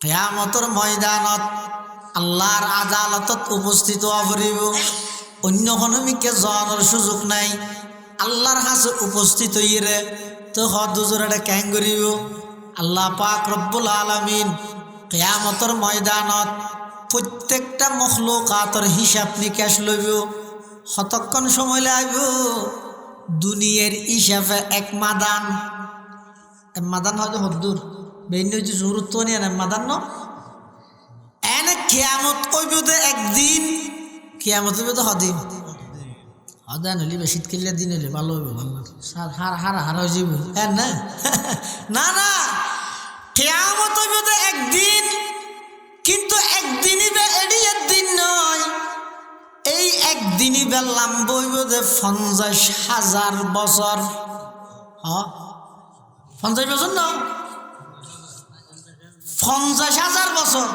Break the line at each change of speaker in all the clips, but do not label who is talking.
কিয়ামতৰ ময়দানত আল্লাহৰ আদালতত উপস্থিত হ'ব পাৰিব। অন্য কোনোমিকে যোৱাৰ সুযোগ নাই। আল্লাহর কাছে উপস্থিত হইরে তো হদুজরে ক্যাং করিব। আল্লাহ পাক রব্বুল আলামিন কিয়ামতের ময়দানত প্রত্যেকটা মখলুকাতের হিসাব নিকাশ লইব। কতক্ষণ সময় লাগব? দুনিয়ার হিসাবে এক মাদান হয়তো হদ্দুর বেন হচ্ছে জরুরত নিয়ে না মাদান ন এনে কিয়ামত কইব দে একদিন, কিয়ামত হইব তো হদিন হদান হলি বা শীতকালে দিন হলে ভালো হইব। ভালো হারা হয়ে যাব না না না কিয়ামত হইব তো একদিন, কিন্তু একদিনই বে এডি একদিন নয়। এই একদিনই বে লাম্ব হইব যে 50,000 বছর। 50 বছর না 50,000 বছর।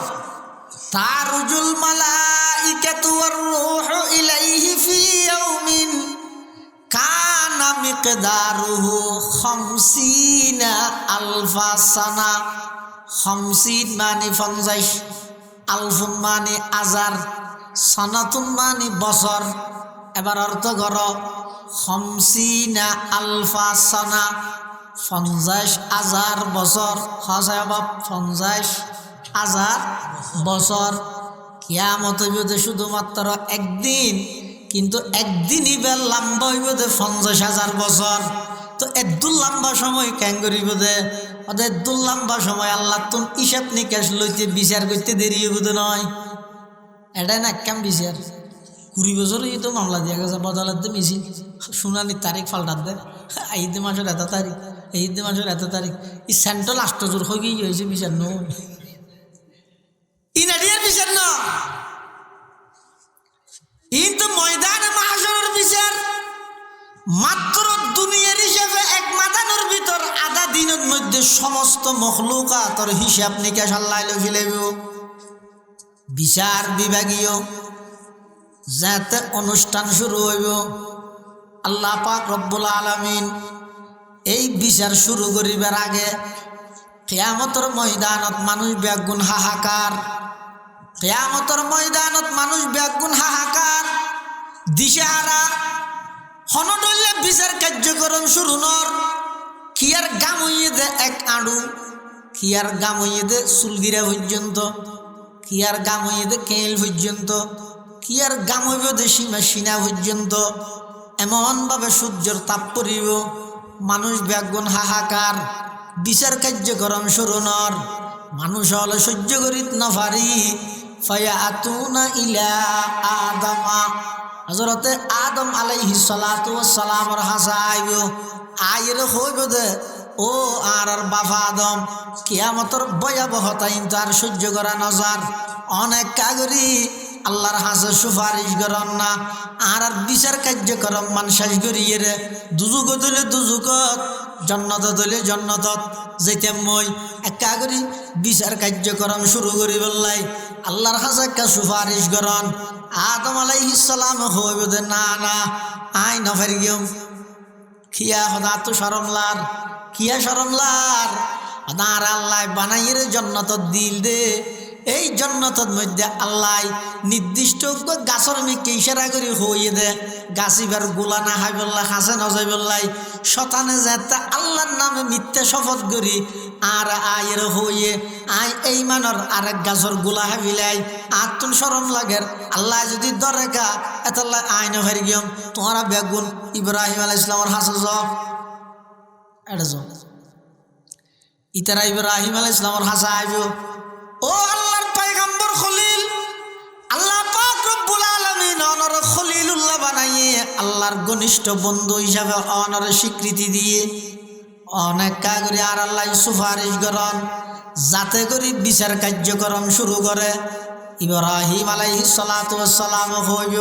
তারুজুল মালাইকাতু ওয়ার রূহু ইলাইহি ফি ইয়াউমিন কানা মিকদারুহু 50,000 সানা। 50 মানে 50, আলফুন মানে হাজার, সানাতুন মানে বছর। এবার অর্থ করো 50,000 সানা 50,000 বছর। হয় বাপ 50,000 বছর। কিয়ামত হইব যে শুধুমাত্র একদিন, কিন্তু একদিনই বে লম্বা হইব যে 50,000 বছর। তো এদুল লম্বা সময় কেন করিব দে? এদুল লম্বা সময় আল্লাহ তুন হিসাব নিকাশ লইতে বিচার করতে দেরি হইব তো নয়। এটাই না কেম বিচার 20 বছর তো মামলা দিয়া গেছে বদালত দে মিছিল শুনানি তারিখ পাল্টাত দে। ঈদ মাসের এত তারিখ, ঈদ মাসের এত তারিখ। ই সেন্ট্রাল লাস্ট জোর হয়ে গিয়ে হয়েছে বিচার ন ইনাডিয়ার বিচার ন কিন্তু ময়দানে মাহশরের বিচার মাত্র দুনিয়ার হিসাবে এক মাদানের ভিতর আধা দিনের মধ্যে সমস্ত মখলুকাতের হিসাব নিকাশ আল্লাহ ফেলাইব। বিচার বিভাগীয় যাতে অনুষ্ঠান শুরু হইব। আল্লাহ পাক রব্বুল আলামিন এই বিচার শুরু করিবার আগে কিয়ামতের ময়দানত মানুষ ব্যাগুণ হাহাকার। কিয়ামতের ময়দানত মানুষ ব্যাগুণ হাহাকার দিশাহারা হনডলে বিচার কার্যক্রম শুরু নর। কিয়ার গাম হইয়ে দে এক আড়ু, কিয়ার গাম হইয়ে দে চুলগিরা পর্যন্ত, কিয়ার গাম হইয়ে দে কেল পর্যন্ত, কিয়ার গাম হইব দে সীমা সিনা পর্যন্ত। এমনভাবে সূর্যের তাপ পড়িব, মানুষ ব্যাগুণ হাহাকার, বিচার কার্যক্রম শুরু নর। মানুষ হলে সহ্য করিত না পারি ফায়াতুনা ইলা আদমা। হযরতে আদম আলাইহিস সালাতু ওয়াস সালামের হাসা আইব। আয়ের হইব দে ও আর বাবা আদম কিয়ামতের ভয়াবহতা কিন্তু আর সহ্য করা নজার। অনেক কাগরি আল্লাহর হাসে সুপারিশ করেন না। আর বিচার কার্যক্রম মান শেষ করিয়ে রে দুজুক দিলে দুজুকত, জন্নত দিলে জন্নতত যেতে মই একা করি বিচার কার্যক্রম শুরু করি বললাই আল্লাহর হাসে একটা সুপারিশ করেন। আদম আলাইহিস সালাম হইব দে না না আই নফের গিয়ম খিয়া হদা তো শরমলার, কিয়া শরমলার হদার আল্লাহ বানাইয়ের জন্নতত দিল দে। এই জন্নতর মধ্যে আল্লাহ নির্দিষ্ট গাছর মিকে ইশারা করে হইয়ে দে গাছিবার গোলা না হাই বললাই হাসে নজাই বললাই শতানে যাতে আল্লাহর নামে মিথ্যা শপথ করি আর আয়ের হইয়ে আই এই মানর আরেক গাছর গোলা হাবিলাই আর তুন সরম লাগের আল্লাহ যদি দরেকা এতাল্লাহ আইন হারি গিয়ম তোমারা বেগুন ইব্রাহিম আলাইহিস সালামের হাসে যাও এটা যাও ইতারা ইব্রাহিম আলাইহিস সালামের হাসা আইব। ও আল্লাহর পয়গম্বর খলিল, আল্লাহ পাক রব্বুল আলামিন অনর খলিলুল্লাহ বানাইয়ে আল্লাহর ঘনিষ্ঠ বন্ধু হিসাবে অনর স্বীকৃতি দিয়ে অনেক কাগরি আর আল্লাহ সুপারিশ করেন যাতে করে বিচার কার্যক্রম শুরু করে। ইব্রাহিম আলাইহিস সালাতু ওয়াস সালাম হইব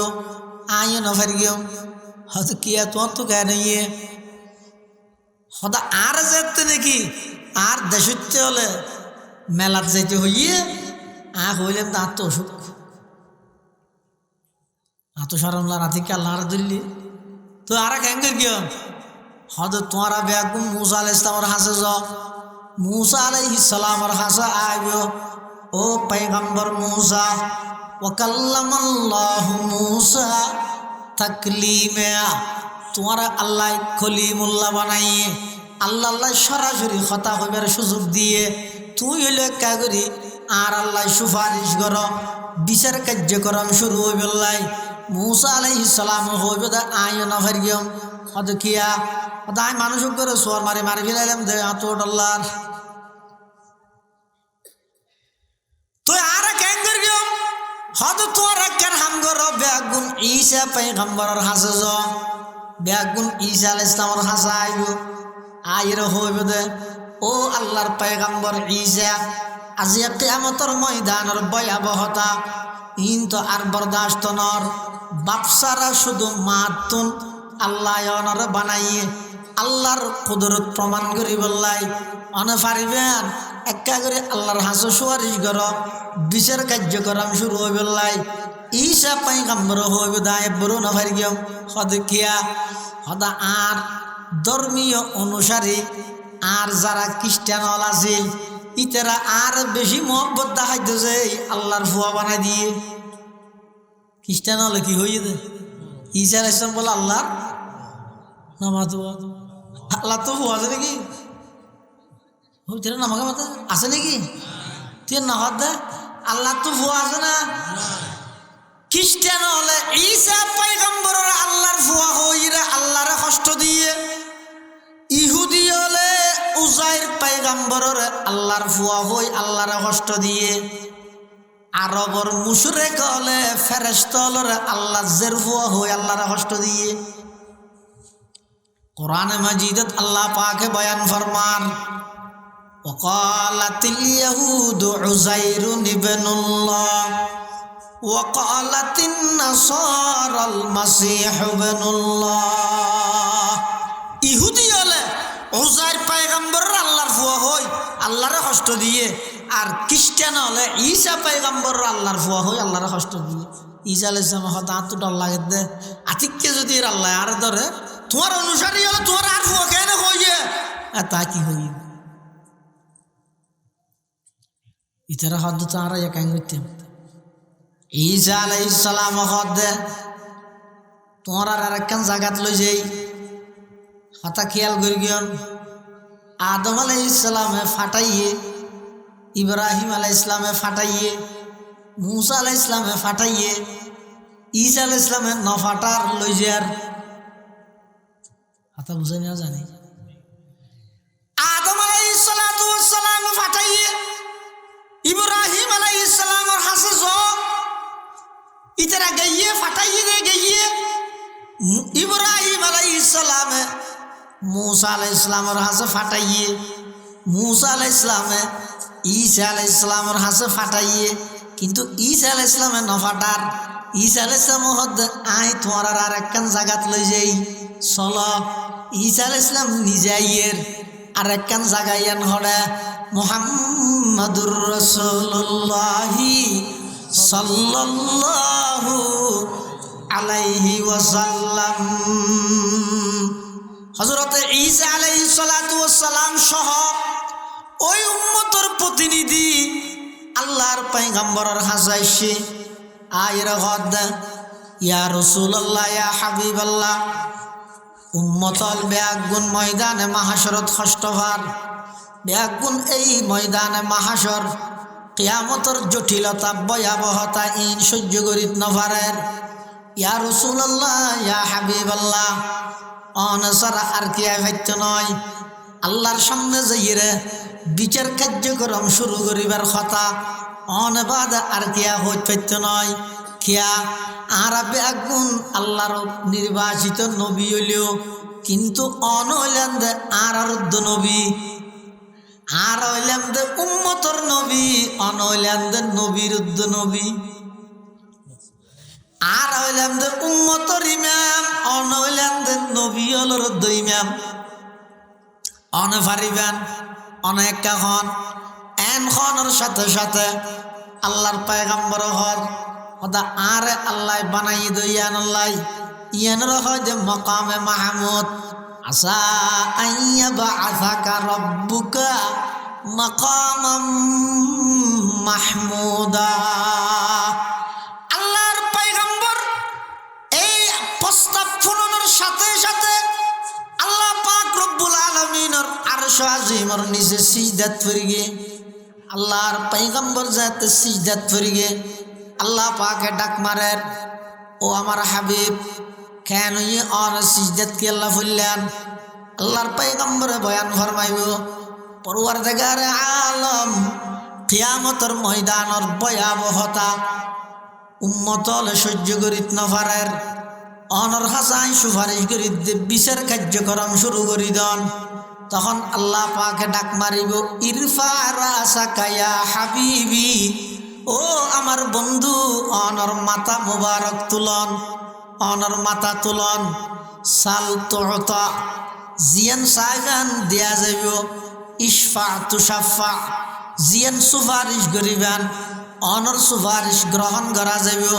আইন ফের গিয়ে হয়তো কিয়া তোমার তো কেন ইয়ে হদা আর যেতে নাকি আর দেশতে হলে মেলার যাইতে হইয়ে হইলেন তো আত্মসুখ আত্মসারমলা রাতিকে আল্লাহর দিল্লি তো আর ক্যাঙ্গের গিয়ে হয়তো তোমারা বেগুন মুসা আলাইহিস সালামের হাসে যাও। মুসা আলাইহিস সালামের হাসে আইব ও পয়গম্বর মূসা ওয়া কাল্লামাল্লাহু মূসা তাকলিমা, তোমার আল্লাহ কলিমুল্লাহ বানাইয়ে আল্লাহ সরাসরি কথা হইবার সুযোগ দিয়ে তুই হইলে কাগরি আর আল্লাহ সুপারিশ কর, বিচার কার্যক্রম শুরু হইব। মূসা আলাইহিস সালাম হইব আয় না ফারিয়ম হদ কিয়া হদ আয় মানুষ করে সোয়ার মারি মারি ফেলাইলাম দে তো ডলার তুই আর কেন করিও হদ তোর কেন হাম গর বেগুন ঈসা পয়গম্বরের হাসে য বেগুন ঈসা আলাইহিস সালামের হাসা আইব আইর হইব দে ও আল্লাহর পয়গম্বর ঈসা আজি কিয়ামতের ময়দানের ভয়াবহতা ইন তো আর বরদাস্ত নর বাপসারা শুধু মাতুন আল্লাহ অনর বানাইয়ে আল্লাহর কুদরত প্রমাণ করি বললাই অনে পারিবেন একা করে আল্লাহর হাসো সুয়ারিশ কর বিচার কার্যক্রম শুরু হয়ে বললাই ঈসা পয়গম্বর হইবে দায় বড় না পারিয়ম হদ কিয়া হদা আর ধর্মীয় অনুসারী আর যারা খ্রিস্টান হল আছে ইতারা আর বেশি মহব্বত দেখাইতেছে আল্লাহর ফুয়া বানাই দিয়ে। খ্রিস্টান হলে কি হয়ে যেতে ঈসা আলাইহিস সালাম বলে আল্লাহ নামাতো আল্লাহ তো ফুয়া আছে নাকি হইতে নামাকে মাথা আছে নাকি তুই না হদ দে আল্লাহ তো ফুয়া আছে না। খ্রিস্টান হলে ঈসা পয়গম্বরের আল্লাহর ফুয়া হইরা আল্লাহরে কষ্ট দিয়ে, ইহুদি হলে উজাইর পয়গম্বরের আল্লাহর ফুয়া হই আল্লাহরে কষ্ট দিয়ে, আরবর মুশরিক হলে ফেরেশতা হলে আল্লাহ জের ফুয়া হই আল্লাহরে কষ্ট দিয়ে। কোরআনে মাজিদত আল্লাহ পাকে বয়ান ফরমান ওয়াকালাতিল ইয়াহুদু উযাইরুন ইবনুল্লাহ ওয়াকালাতিন নাসারাল মাসীহু ইবনুল্লাহ। ইহুদি হলে উজাইর পয়গম্বর আল্লাহর ফুয়া হই আল্লাহরে কষ্ট দিয়ে, আর খ্রিস্টান হলে ঈসা পয়গম্বর আল্লাহর ফুয়া হই আল্লাহরে কষ্ট দিয়ে। ঈসা আলাইহিস সালাম হতা তো ডর লাগে দে আতিককে যদি আল্লাহ আর ধরে তোমার অনুসারী হলে তোমার আর ফুয়া কেন হইয়ে তা কি হই ইতারা হদ তো আর কেন করতেন। ঈসা আলাইহিস সালাম হদ তোমার আর একখান জায়গাত লই যাই কথা খেয়াল করি গিয়ন আদম আলাইহিস সালামে ফাটাইয়ে, ইব্রাহিম আলাইহিস সালামে ফাটাইয়ে, মূসা আলাইহিস সালামে ফাটাইয়ে, ঈসা আলাইহিস সালামে ন ফাটার লই যার কথা বুঝে নেওয়া জানি। আদম আলাইহিস সালাতু ওয়াস সালাম ফাটাইয়ে ইব্রাহিম আলাইহিস সালামের হাসে জ ইতারা গাইয়ে ফাটাইয়ে দে গাইয়ে ইব্রাহিম আলাইহিস সালামে মূসা আলাইহিস সালামের হাসে ফাটাইয়ে, মূসা আলাইহিস সালামে ঈসা আলাইহিস সালামের হাসে ফাটাইয়ে, কিন্তু ঈসা আলাইহিস সালামে ন ফাটার ঈসা আলাইহিস সালাম হদ আই তোমার আর একখান জায়গাত লই যাই চলো। ঈসা আলাইহিস সালাম নিজেইয়ের আর একখান জায়গায়ান হড়ে মুহাম্মাদুর রাসূলুল্লাহি সাল্লাল্লাহু আলাইহি ওয়াসাল্লাম। হযরত ঈসা আলাইহিস সালাতু ওয়াস সালাম সহ ওই উম্মতের প্রতিনিধি আল্লাহর পয়গম্বরের কাছে এসে আইরা হদ ইয়া রাসূলুল্লাহ ইয়া হাবিবাল্লাহ উম্মতল বেয়াগুন ময়দানে মাহশরত খষ্টভার বেয়াগুন এই ময়দানে মাহশর কিয়ামতের জটিলতা ভয়াবহতা ইন সহ্য করিত নভারের। ইয়া রাসূলুল্লাহ ইয়া হাবিবাল্লাহ অনসারা আর কি ভাইতে নয় আল্লাহর সামনে যাইরে বিচার কার্যক্রম শুরু করিবার কথা অনবাদ আর কিয়া হইতে নয় কিয়া আর বেগুন আল্লাহর নির্বাচিত নবী হইলেও কিন্তু অন হইলেন দে আর নবী, আর হইলেন দে উম্মতর নবী, অন হইলেন দে নবীর নবী, আর হইলেন দে উম্মতর ইমাম, অন হইলেন দে নবী হলর ইমাম। অনে পারিবেন অনেক খন এন খনের সাথে সাথে আল্লাহর পয়গম্বর হর ওদা আরে আল্লাহ বানাই দইয়ান আল্লাহ ইয়ান হয় যে মকামে মাহমুদ আসা আইয়া বাআসাকা রব্বুকা মাকামাম মাহমুদা। আল্লাহর পয়গম্বর এই প্রস্তাব শোনানোর সাথে সাথে আল্লাহ পাক রব্বুল আলামিনের আরশ আজিমের নিচে সিজদাত পড়ে গিয়ে আল্লাহর পয়গম্বর যাতে সিজদাত পড়ে গিয়ে আল্লাহ পাকে ডাক মারেন, ও আমার হাবিব কেন আর সিজদাত কি আল্লাহ বললেন? আল্লাহর পয়গম্বরে বয়ান ফরমাইব, পরওয়ারদিগারে আলম কিয়ামতের ময়দানের ভয়াবহতা উম্মতলে সহ্য করিত নপারের অনর হাসাই সুপারিশ করি বিচার কার্যক্রম শুরু করি দন। তখন আল্লাহ পাকে ডাক মারিব, ইরফা রাসাকা ইয়া হাবিবি, ও আমার বন্ধু অনর মাথা মুবারক তুলন, অনর মাথা তুলন। সাল তুতা, জিয়ান সাইগান দেয়া যাইব, ইশফা তুশাফা, জিয়ান সুপারিশ করিবেন অনর সুপারিশ গ্রহণ করা যাইব।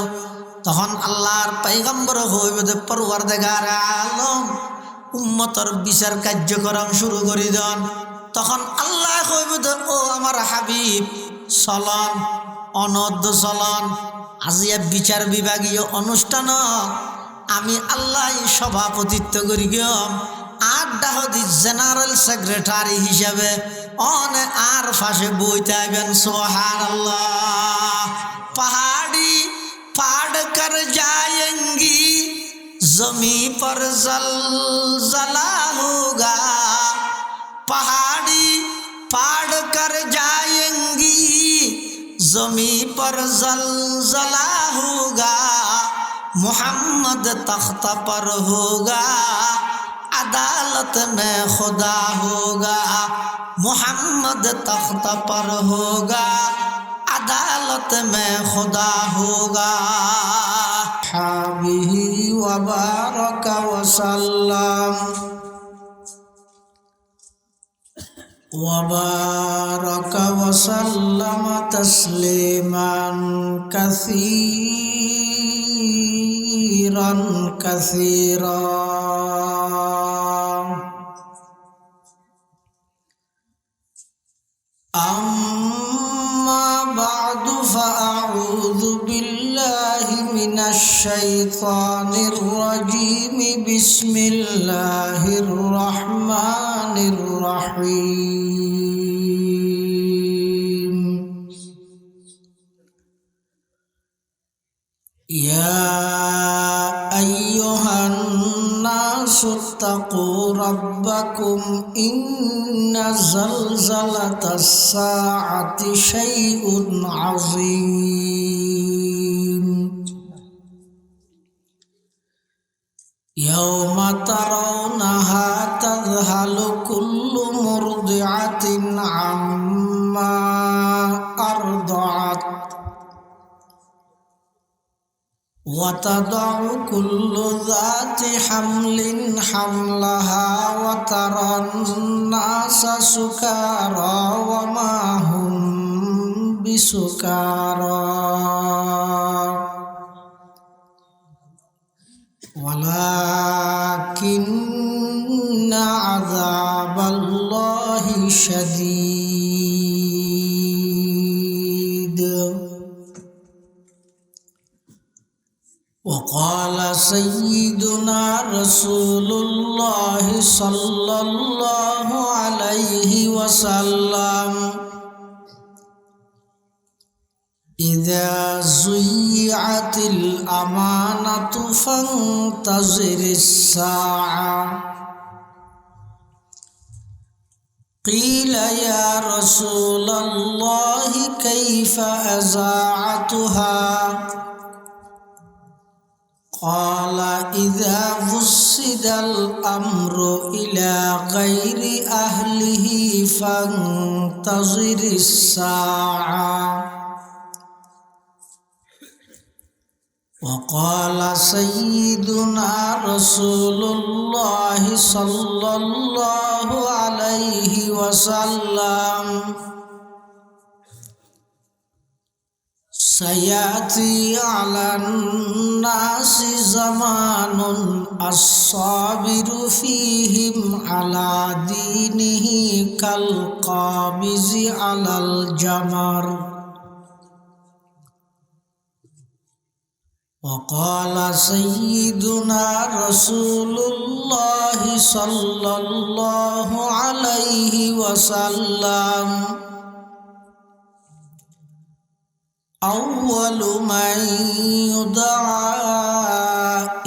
তখন আল্লাহর পয়গম্বর হইব যে পরওয়ারদিগারে আলম উম্মতর বিচার কার্যক্রম শুরু করি দেন। তখন আল্লাহ হইব যে ও আমার হাবিব চলন, অনদ্য চলন, আজিয়া বিচার বিভাগীয় অনুষ্ঠান আমি আল্লাহ সভাপতিত্ব করি গিয়ম আড্ডাহদি জেনারেল সেক্রেটারি হিসাবে অনে আর ফাঁসে বইতে আইবেন। সুবহানাল্লাহ। পাহাড়ি পাড় কর যায়েঙ্গি জমি पर जलजला होगा, पहाड़ी पाड़ कर जाएंगी जमी पर जलजला होगा, मोहम्मद तख्त पर होगा अदालत में खुदा होगा, मोहम्मद तख्त पर होगा अदालत में खुदा होगा। हाबिही व बारक व सल्लम وبارك وسلم تسليما كثيرا كثيرا. أما بعد فأعوذ بالله من الشيطان الرجيم. بسم الله الرحمن الرحيم. يا أيها الناس اتقوا ربكم إن زلزلة الساعة شيء عظيم. يوم ترونها تذهل كل مرضعة عما أرضعت وتضع كل ذات حمل حملها وترى الناس سكارى وما هم بسكارى ولكن عذاب الله شديد. وقال سيدنا رسول الله صلى الله عليه وسلم إذا ضيعت الأمانة فانتظر الساعة. قيل يا رسول الله كيف أذاعتها؟ قال إذا وسد الأمر إلى غير أهله فانتظر الساعة. وقال سيدنا رسول الله صلى الله عليه وسلم সায়াতি আলান নাসি জামানুন আস-সাবিরু ফীহিম আলা দীনিহি কাল কাবিজি আলাল জামার। وقال سيدنا رسول الله صلى الله عليه وسلم أول من يدعى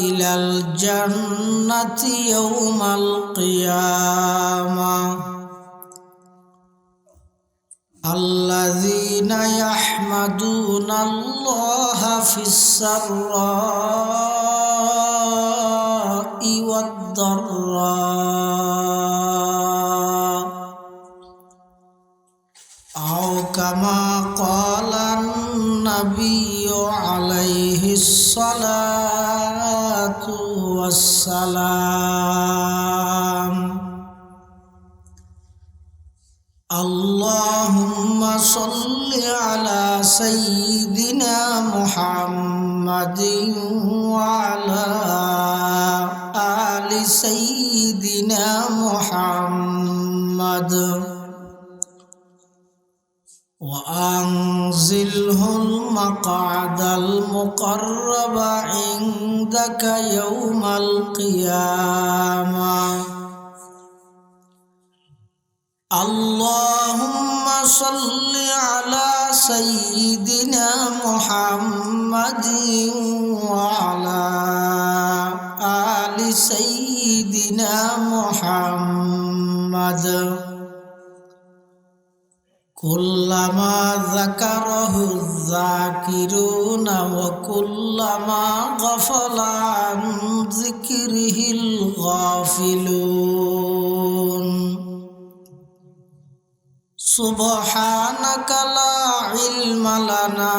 إلى الجنة يوم القيامة الذين يحمدون الله في السراء والضراء أو كما قال النبي عليه الصلاة والسلام. اللهم صل على سيدنا محمد وعلى آل سيدنا محمد وأنزله المقعد المقرب عندك يوم القيامة. اللهم صل على سيدنا محمد وعلى آل سيدنا محمد كلما ذكره الذاكرون وكلما غفل عن ذكره الغافلون. سبحانك لا علم لنا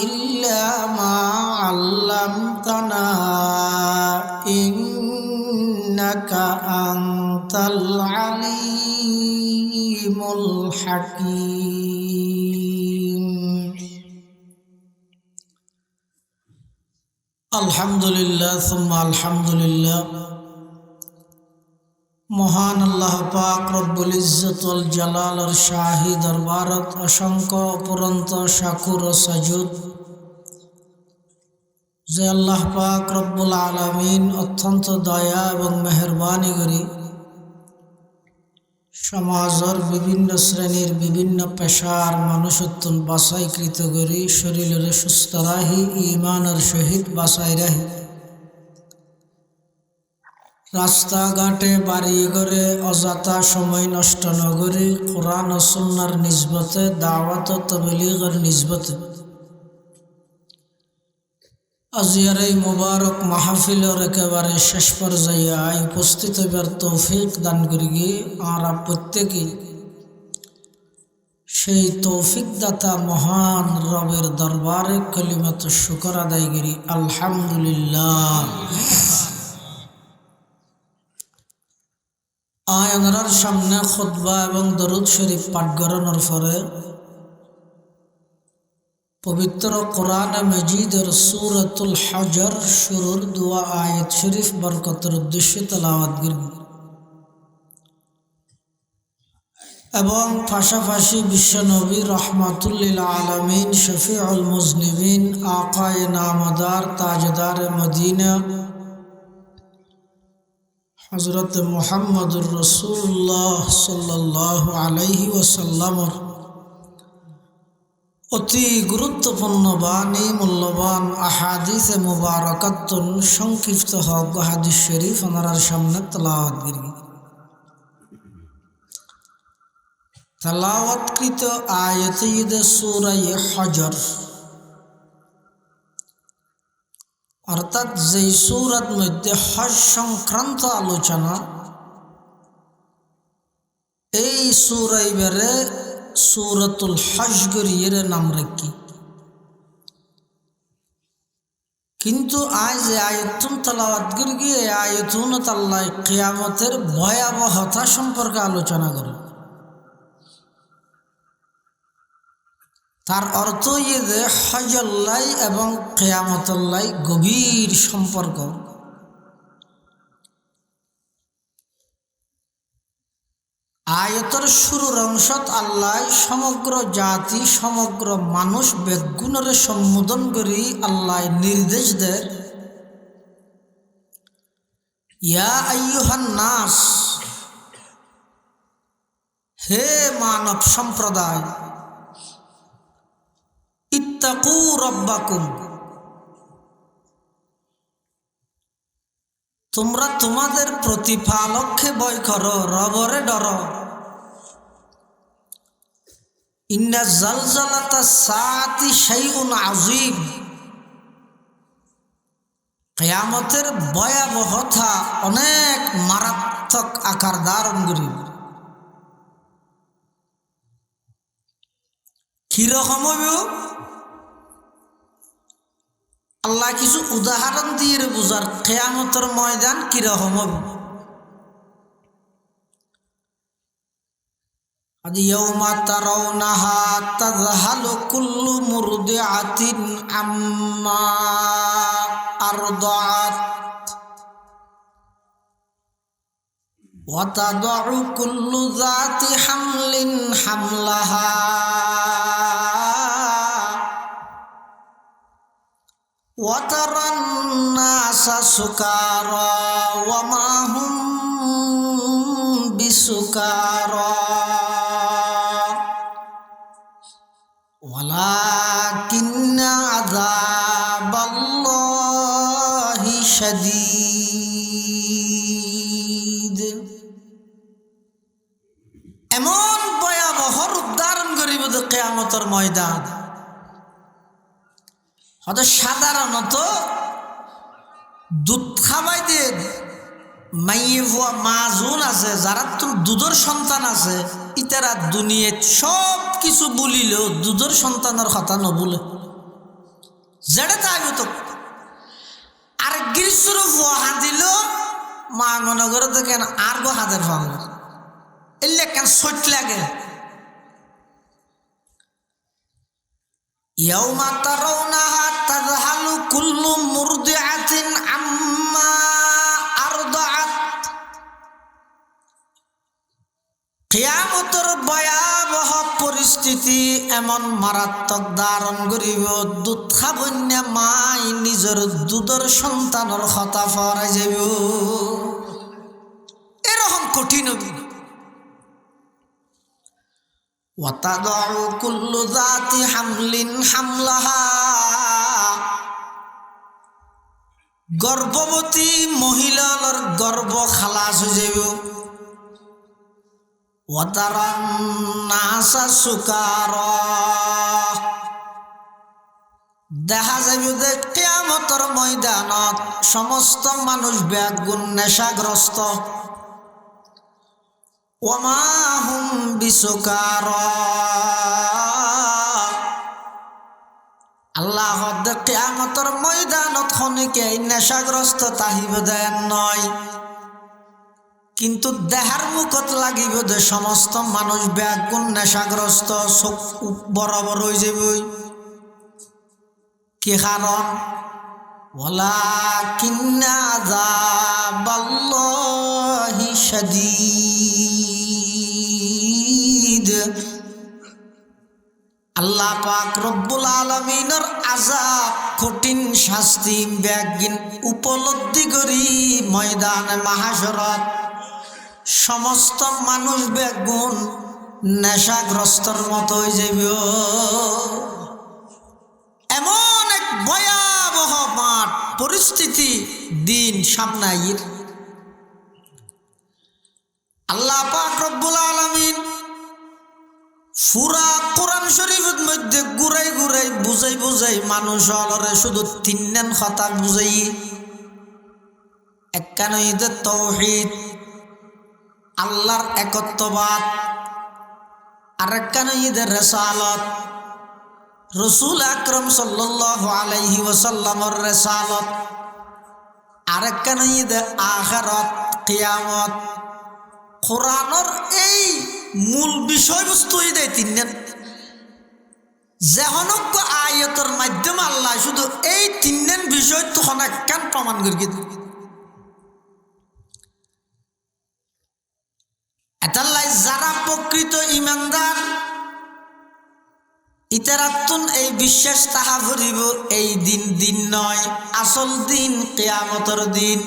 إلا ما علمتنا إنك أنت العليم الحكيم. الحمد لله ثم الحمد لله. মহান আল্লাহ পাক রব্বুল ইজ্জত ওয়াল জালালের শাহী দরবারত অসংখ্য অপরন্ত শাকুর ও সাজুদ যে আল্লাহ পাক রব্বুল আলামিন অত্যন্ত দয়া এবং মেহেরবানি করি সমাজের বিভিন্ন শ্রেণীর বিভিন্ন পেশার মানুষত্বন বাছাইকৃত করি শরীরের সুস্থ রাহি ইমানের সহিত বাছাই রাহি রাস্তাঘাটে বাড়ি ঘরে অযথা সময় নষ্ট নগরী কোরআন ও সুন্নাহর নিসবতে দাওয়াত ও তাবলীগের নিসবতে আজিয়ার এই মুবারক মাহফিলের একেবারে শেষ পর্যায়ে উপস্থিত হইবার তৌফিক দান করি গিয়ে আমরা প্রত্যেকেই সেই তৌফিক দাতা মহান রবের দরবারে কলিমাত শুকর আদায় করি আলহামদুলিল্লাহ। আয়ানার সামনে খুতবা এবং দরুদ শরীফ পাঠ করানোর পরে পবিত্র কোরআন মজিদের সূরাতুল হজর শুরুর দোয়া আয়াত শরীফ বরকতের উদ্দেশ্যে তেলাওয়াত করব এবং পাশাপাশি বিশ্বনবী রহমাতুল লিল আলামিন শফিউল মুজনিবিন আকায়ে নামদার তাজদার মদিনা হযরত মুহাম্মদুর রাসূলুল্লাহ সাল্লাল্লাহু আলাইহি ওয়াসাল্লামের অতি গুরুত্বপূর্ণ বাণী মূল্যবান আহাদিসে মুবারাকাতুন সংক্ষিপ্ত হক হাদিস শরীফ আমার সামনে তেলাওয়াত করি। তেলাওয়াতকৃত আয়াত সূরা হজর অর্থাৎ যেই সূরার মধ্যে হজ সংক্রান্ত আলোচনা, এই সূরায় বেরে সূরাতুল হজ গরিয়ের নাম রাখি। কিন্তু আজ যে আয়াতুন তেলাওয়াত করি গিয়ে আয়াতুন আল্লাহ কিয়ামতের ভয়াবহতা সম্পর্কে আলোচনা করে। তার অর্থ যে হজল্লাই এবং কিয়ামতল্লাই গভীর সম্পর্ক। আয়াতের শুরুর অংশত আল্লাহ সমগ্র জাতি সমগ্র মানুষ বেগুণরে সম্বোধন করি আল্লাহ নির্দেশ দেয়, ইয়া আইয়ুহান নাস, হে মানব সম্প্রদায়, ইত্তাকু রব্বাকুম, তোমরা তোমাদের প্রতিপালককে ভয় করো, রবরে ডরো। ইন্না জালজালাতাস সাআতি শাইউন আযীম, কিয়ামতের ভয়াবহতা অনেক মারাত্মক আকার ধারণ করিবে। কিরকম হইব আল্লাহ কিছু উদাহরণ দিয়ে বুঝার কিয়ামতের ময়দান কিরকম হবে। ইয়াউমা তারাউনাহা তাযহালু কুল্লু মুরদিআতিন আম্মা আরদাআত ওয়া তাদউ কুল্লু যাতি হামলিন হামলাহা ওয়া তারান নাসা সুকারা ওয়া মা হুম বিসুকারা ওয়ালাকিন্না আযাবাল্লাহি শাদীদ। এমন ভয়াবহ রূপ ধারণ করিব যে কিয়ামতের ময়দান। হয়তো সাধারণত দুধ খাওয়াই দিয়ে মাইয়ে ভুয়া মাজুন আছে, যারা তোর দুধের সন্তান আছে, ইতারা দুনিয়াত সব কিছু বলিলেও দুধের সন্তানের কথা নবলে যেটা চাইব তো। আর গ্রীষ্ম ভুয়া হাঁদিল মা মনে করে দেখেন আর গো হাতের ভাঙল এলে কেন সট লাগে। ইয়াউমা তারাউনাহা তাযহালু কুল্লু মুরদিআতিন আম্মা আরদাআত, কিয়ামতের ভয়াবহ পরিস্থিতি এমন মারাত্মক ধারণ করিব, দুধ খাবন্যা মাই নিজের দুধের সন্তানের কথা ফরাই যাব। এরকম কঠিন হবে। ওয়া তাদউ কুল্লু যাতি হামলিন হামলাহা, গর্ভবতী মহিলার গর্ভ খালাস হয়ে যাব। ওয়া তারান নাসা সুকারা, দেখা যাবে যে কিয়ামতের ময়দানত সমস্ত মানুষ বেগুন নেশাগ্রস্ত। ওয়া মা হুম বিসুকারা, আল্লাহ কিয়ামতের ময়দানত খনিকে নেশাগ্রস্ত তাহিব দেন নয়, কিন্তু দেহার মুখত লাগিব যে সমস্ত মানুষ বেগুন নেশাগ্রস্ত, চোখ বরাবর হয়ে যাবই। কি কারণ? ওয়ালাকিন্না আযাবাল্লাহি শাদীদ, আল্লাহ পাক রব্বুল আলামিনের আযাব কঠিন শাস্তি বেগিন উপলব্ধি করি ময়দানে মাহশরত সমস্ত মানুষ বেগুন নেশাগ্রস্তর মতো হয়ে যাবে। এমন এক ভয়াবহ মাঠ পরিস্থিতি দিন সামনে আইর। আল্লাহ পাক রব্বুল আলামিন ফুরা কোরআন শরীফের মধ্যে ঘুরাই ঘুরাই বুঝাই বুঝাই মানুষ অলরে শুধু তিনজন কথা বুঝাই। একখানে ঈদের তাওহীদ, আল্লাহর একত্ববাদ, আরেকখানে ঈদের রিসালাত, রাসূল আকরাম সাল্লাল্লাহু আলাইহি ওয়াসাল্লামের রিসালাত, আরেকখানে ঈদের আখিরাত কিয়ামত। কোরআনের এই মূল বিষয়বস্তু এই তিনজন যেহনক আয়াতের মাধ্যমে আল্লাহ শুধু এই তিনজন বিষয় তখন একখান প্রমাণ করি এটাল্লাই যারা প্রকৃত ইমানদার ইতারাতুন এই বিশ্বাস তাহা করিব এই দিন দিন নয়, আসল দিন কিয়ামতের দিন।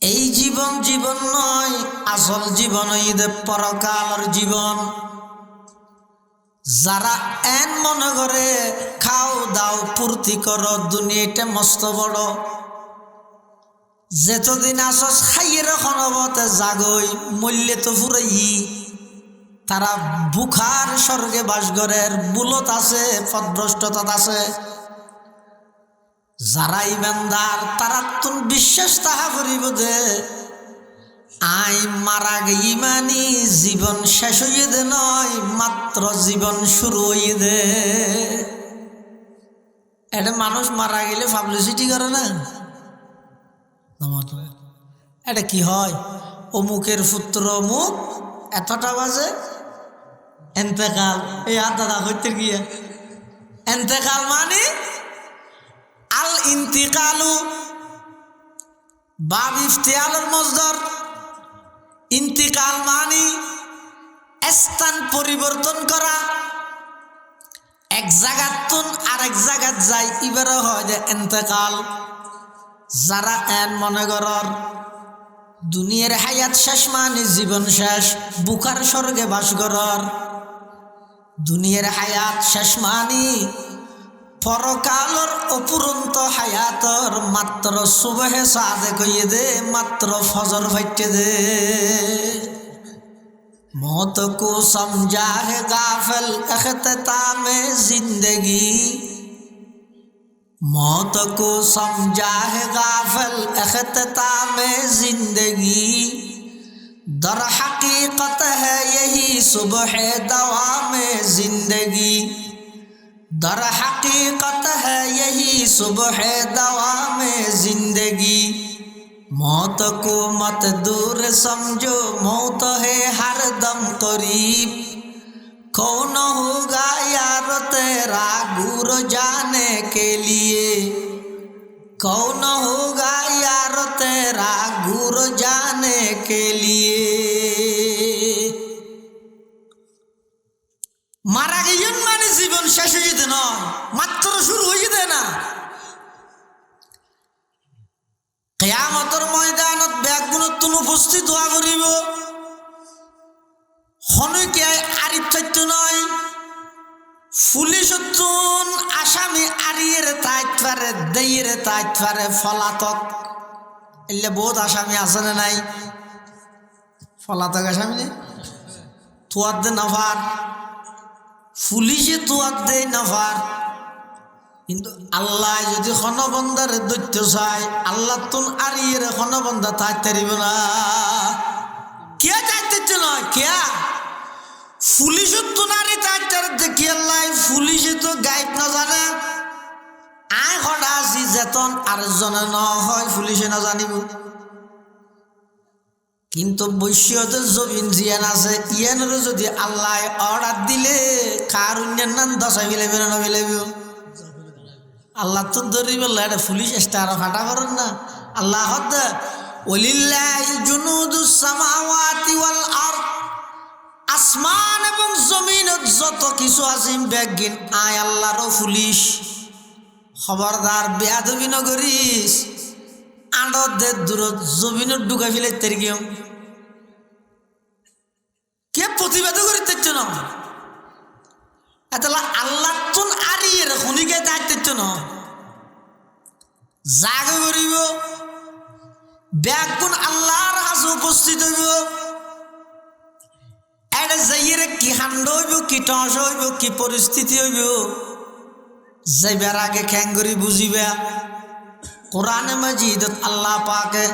এই জীবন জীবন নয়, আসল জীবন ঈদে পরকালের জীবন। যারা এন মনে করে খাও দাও ফুর্তি করো, দুনিয়াটা মস্ত বড়, যেতদিন আসস খাইয়ের খনবতে জাগই মূল্যে তো ফুরাই। তারা বুখার স্বর্গে বাসগরের বুলত আছে, পথভ্রষ্টতা আছে। যারা ইমানদার তারা তুন বিশ্বাস তাহা করিব যে আই মারা গে ইমানি জীবন শেষ হইয়ে দে নয়, মাত্র জীবন শুরু হইয়ে দে। এটা মানুষ মারা গেলে পাবলিসিটি করে না, এটা কি হয়, অমুকের পুত্র অমুক এতটা বাজে এন্তেকাল। এই আর দাদা হইতে গিয়ে এন্তেকাল মানে আল ইন্তিকালু বাব ইফতিয়ালের মজদর। ইন্তিকাল মানে স্থান পরিবর্তন করা, এক জায়গার তুন আরেক জায়গাত যাই, এবারে হয় যে এন্তেকাল। যারা এন মনে করর দুনিয়ার হায়াত শেষ মানে জীবন শেষ, বুখার স্বর্গে বাস করর। দুনিয়ার হায়াত শেষ মানে পরকালর অপুরন্ত হায়াতর মাত্র সুবহে সাদে কইয়ে দে, মাত্র ফজর ফাইটে দে। मौत को समझा है गाफिल इख्तितामे जिंदगी, मौत को समझा है गाफिल इख्तितामे जिंदगी, दर हकीकत है यही सुबह दवामे जिंदगी, दर हकीकत है यही सुबह दवामे जिंदगी। मौत को मत दूर समझो, मौत है हर दम करीब, कौन होगा यार तेरा गुर जाने के लिए, कौन होगा यार तेरा गुर जाने के लिए। मारा गयन माने जीवन शेष হয়ে যেতে নয়, মাত্র শুরু হয়ে যায় না। কিয়ামতের ময়দানত ব্যাগুণতুন উপস্থিত হওয়া করিব, হনকে আরিফ চাইতে নয়, পুলিশতুন আসামি আরিয়ের তাইত পারে, দেয়ের তাইত পারে, ফলাতক এলে বহুত আসামি আছে না নাই? ফলাতক আসামি নেই, তুয়ার দে নাফার, পুলিশে তুয়ার দে নাফার। কিন্তু আল্লাহ যদি খনবন্দার দৈত্য চায়, আল্লাহ তুন আরিয়ের খনবন্দা তাইতে পারিব না। কে চাইতে নয়, কে পুলিশও তো নারী তাইতে দেখি আল্লাহ, পুলিশে তো গাইড না জানে। আয় খডা আছি যেতন আর জনে ন হয় পুলিশে না জানিব। কিন্তু বৈশ্যতে জবিন জিয়ান আছে, ইয়ানের যদি আল্লাহ অর্ডার দিলে কার উন্নয়ন নাম দশাই ফেলে বেরো না ফেলেব। আল্লাহ তো ধরি বললো এটা পুলিশ স্টার ফাটা করেন না। আল্লাহ ওয়ালিল্লাহি জুনুদুস সামাওয়াতি ওয়াল আরদ, আসমান এবং জমিনত যত কিছু আছে ব্যাগিন আয় আল্লাহরও পুলিশ। খবরদার বেয়াদবি নগরিস, আনন্দের দূরত জমিনত ঢুকা ফেলে তেরগিয়ম কে প্রতিবাদ করিতে না। এতলা আল্লাহ তুন আরিয়ের খনিকে দায়িত্ব ন জাগ করিব, ব্যাগুন আল্লাহর কাছে উপস্থিত হইব। এটা যাইয়ের কি হান্ড হইব, কি টস হইব, কি পরিস্থিতি হইব, যাইবার আগে খ্যাঙ্গরি বুঝিবা। কোরআনে মাজিদত আল্লাহ পাকে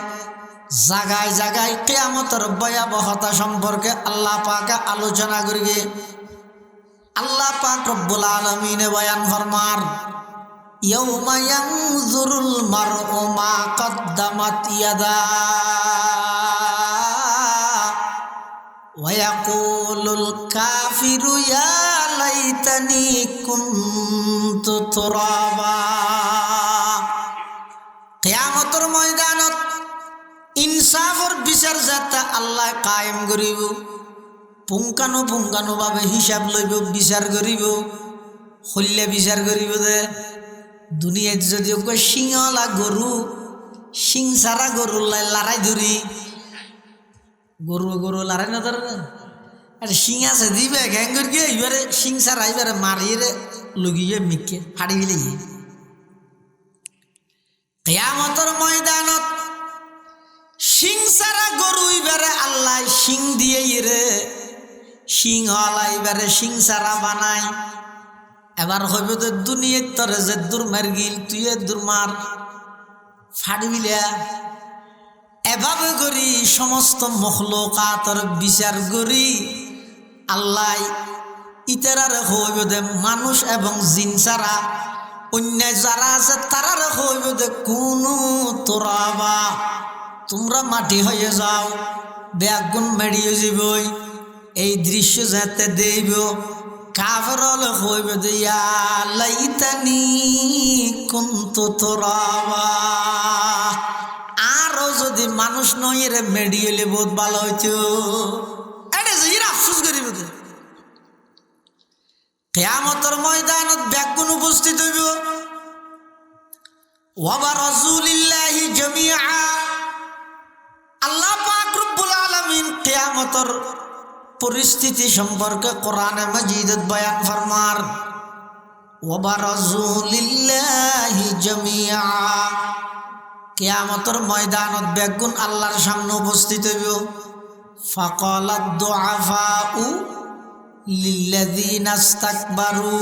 জাগায় জাগায় কিয়ামতের ভয়াবহতা সম্পর্কে আল্লাহ পাকে আলোচনা করিবে। আল্লাহ পাক রব্বুল আলামিনে বয়ান ফরমার, ইয়াউমা ইয়ানজুরুল মারউ মা কদ্দামাত ইয়াদা ওয়া ইয়াকুলুল কাফিরু ইয়া লাইতানি কুনতু তুরাবা। কিয়ামতের ময়দানত ইনসাফর বিচার যাতে আল্লাহ কায়েম করিব, পুঙ্খানুপুঙ্খানুভাবে হিসাব লইব, বিচার করিব। হইলে বিচার করিব যে দুনিয়াত যদি সিংহলা গরু, সিং ছাড়া গরু লড়াই ধরি, গরু লড়াই না ধরে না, আর সিং আছে দিবে গ্যাং করিয়ে এবারে সিং ছাড়া এবারে মারিয়ে লুগিয়ে মিকে ফাড়ি ফেলে গিয়ে। কিয়ামতের ময়দানত সিং ছাড়া গরু এবারে আল্লাহ সিং দিয়ে রে সিংহলা এবারে সিং ছাড়া বানায়। এবার হইব তো দুনিয়ার তরে যে দূর মার গিল তুই দূর মার ফাড়ি বিলিয়া। এভাবে করি সমস্ত মখলুকাতের বিচার করি আল্লাহ ইতারারে হইব দে মানুষ এবং জিন ছাড়া অন্য যারা আছে তারারে হইব দে কোনো তোরাবা, তোমরা মাটি হয়ে যাও, ব্যাগুন মেড়িয়ে যাবই। এই দৃশ্য যাতে দেব কাফেরলে হইব দে ইয়া লাইতানি কুনতু তুরাবা। আরো যদি মানুষ নয় রে মেডিয়েলে বহুত ভালো হইতো, এটা যে আফসোস করিব। কিয়ামতের ময়দানত ব্যাকুন উপস্থিত হইব। ওয়া বারাজুলিল্লাহি জামিআ, আল্লাহ পাক রব্বুল আলামিন কিয়ামতের পরিস্থিতি সম্পর্কে কোরআনে মাজিদত বয়ান ফরমার। ওয়া বারাজুলিল্লাহি জামিআ, কিয়ামতের ময়দানত বেগুন আল্লাহর সামনে উপস্থিত হইব। ফাকালাদ দুআফাউ লিল্লাযিনা ইসতাকবারু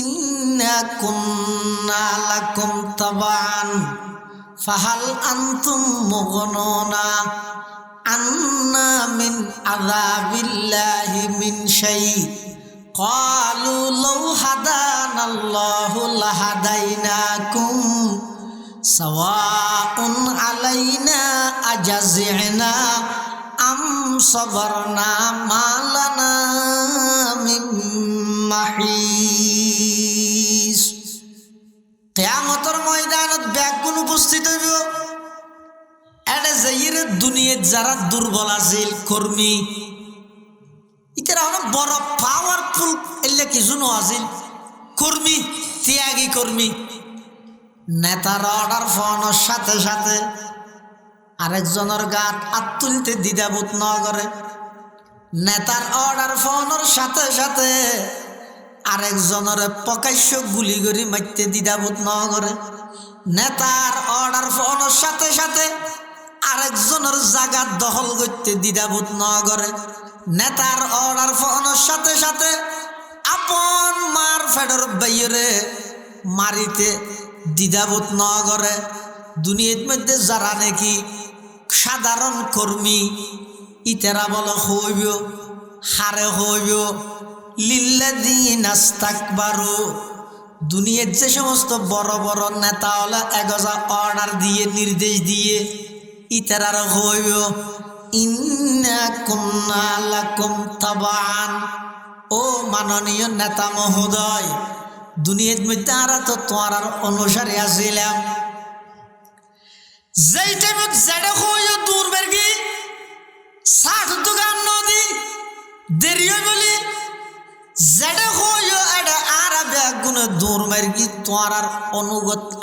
ইন্না কুন্না লাকুম তাবান ফাহাল আনতুম মুগনুনা আন্না মিন আযাবিল্লাহি মিন শাই ক্বালু লাউ হাদানাল্লাহু লাহাদাইনাকুম সাওয়াউন আলাইনা আজাযিনা আম সাবারনা মা লানা মিন মাহিস। কিয়ামতের ময়দানত ব্যাকুন উপস্থিত হইব। এটা যাইর দুনিয়াত যারা দুর্বল আছিল কর্মী, ইতারা অনেক বড় পাওয়ারফুল এলে কিছু আছিল কর্মী, ত্যাগী কর্মী। নেতার অর্ডার ফোনের সাথে সাথে আরেকজনের গাত হাত তুলতে দ্বিধাবোধ ন করে। নেতার অর্ডার ফোনের সাথে সাথে আরেকজনের প্রকাশ্য গুলি করে মারতে দ্বিধাবোধ ন করে। নেতার অর্ডার ফোনের সাথে সাথে আরেকজনের জায়গা দখল করতে দ্বিধাবোধ ন করে। নেতার অর্ডার ফোনের সাথে সাথে আপন মার ফেডর বাইরে মারিতে দ্বিধাবোধ ন করে। দুনিয়ার মধ্যে যারা নাকি সাধারণ কর্মী ইতারা বলে হইব হারে হইব লিল্লাযিনা ইসতাকবারু। দুনিয়ার যে সমস্ত বড় বড় নেতা হলে এগজা অর্ডার দিয়ে নির্দেশ দিয়ে ইতারার হইব ইন্না কুন্না লাকুম তাবান। ও মাননীয় নেতা মহোদয়, দুনিয়ার মধ্যে আমরা তো তোমার অনুসারী আছিলাম। যেই টাইমত যেটা হইও দূর বেরগি 60 দোকান নদী দেরি হই বলি যেটা হইও এটা আর ব্যাগুনে দূর বেরগি তোমার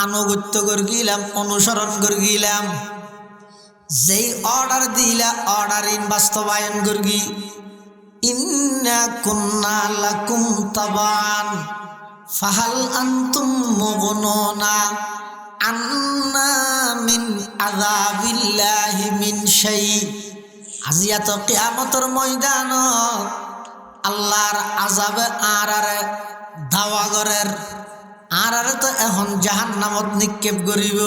আনুগত্য করে গেলাম, অনুসরণ করে গেলাম। যেই অর্ডার দিলা অর্ডার বাস্তবায়ন করগি। ইন্না কুন্না লাকুম তাবান ফাহাল আনতুম মুগনুনা আন্না মিন আযাবিল্লাহি মিন শাই। আজিয়া তো কিয়ামতের ময়দান আল্লাহর আযাবে আরারে দাওয়া করের আরারে তো এখন জাহান্নামত নিক্ষেপ করিব।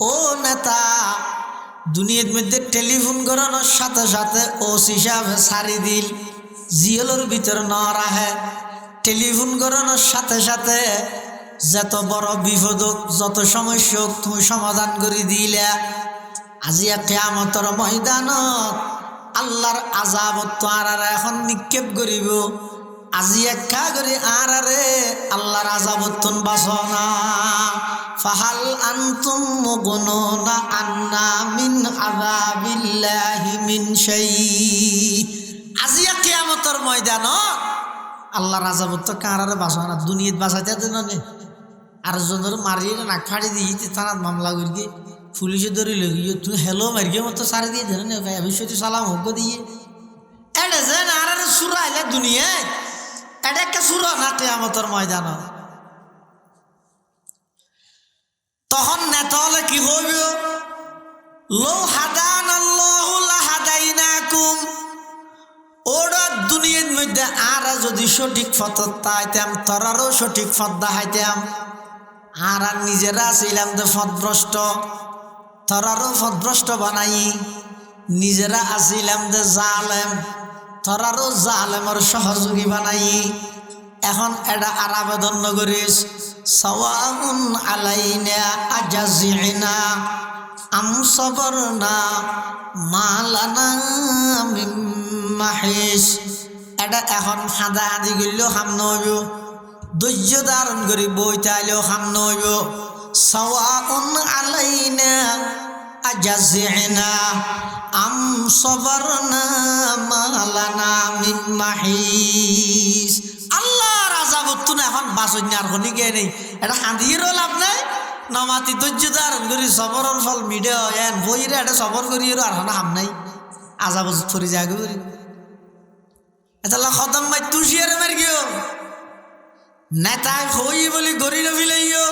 ও নেতা, দুনিয়ার মধ্যে টেলিফোন করানোর সাথে সাথে ওসি সাহেব সারি দিল জিএলর ভিতরে ন রাহে। টেলিফোন করানোর সাথে সাথে যত বড় বিপদ হোক যত সমস্যা হোক তুমি সমাধান করে দিলা। আজিয়া কিয়ামতের ময়দানত আল্লাহর আযাবত তো আর এখন নিক্ষেপ করিব। আজি একা করে আর আরে আল্লাহর আযাবতুন বাসনা ফাহাল আনতুম মুগনুনা আন্না মিন আযাবিল্লাহি মিন শাই। আজি কিয়ামতের ময়দান আল্লাহর আযাবত কারারে বাসনা দুনিয়াত বাঁচাইতে দেন না আর জনের মারিয়ে না ফাড়ি দিয়ে থানাত মামলা করি পুলিশে ধরে লইয়ে তুই হেলো মারিয়ে মতো সারি দিয়ে ধরে নে ভাই ভবিষ্যতে সালাম হোক দিয়ে এটা যে আর সুরা আইলে দুনিয়ায় এটা একটা সুরা না কিয়ামতের ময়দান। তখন নেতা হলে কি হইব লো হাদান আল্লাহু লাহাদাইনাকুম ওরা দুনিয়ার মধ্যে আর যদি সঠিক পথ তাইতাম তোরারও সঠিক পথ দেখাইতাম আর নিজেরা ছিলাম যে পথভ্রষ্ট তোরারও পথভ্রষ্ট বানাই নিজেরা আসিলাম যে জালেম তোরারও জালেমের সহযোগী বানাই। এখন এটা আর আবেদন নগরিস সাওয়াউন আলাইনা আজাজিনা আম সাবরনা মালানা মিন মাহিস। এটা এখন হাদা হাদি গেলেও হাম নইব ধৈর্য ধারণ করি বইতে আইলেও হাম নইব। সাওয়াউন আলাইনা আজাজিনা আম সাবরনা মালানা মিন মাহিস। আল্লাহর আযাবতুন এখন বাসন্যার হনি গে নেই এটা হাঁদিয়েরও লাভ নাই নমাতি ধৈর্য ধারণ করি সবরের ফল মিডে এন বইরে এটা সবর করি আর হনা হাম নাই আজাব পরি যাগে করি এটা খতম ভাই তুষিয়ার মার গিয়ে নেতা হই বলি গরিল ফিলাইও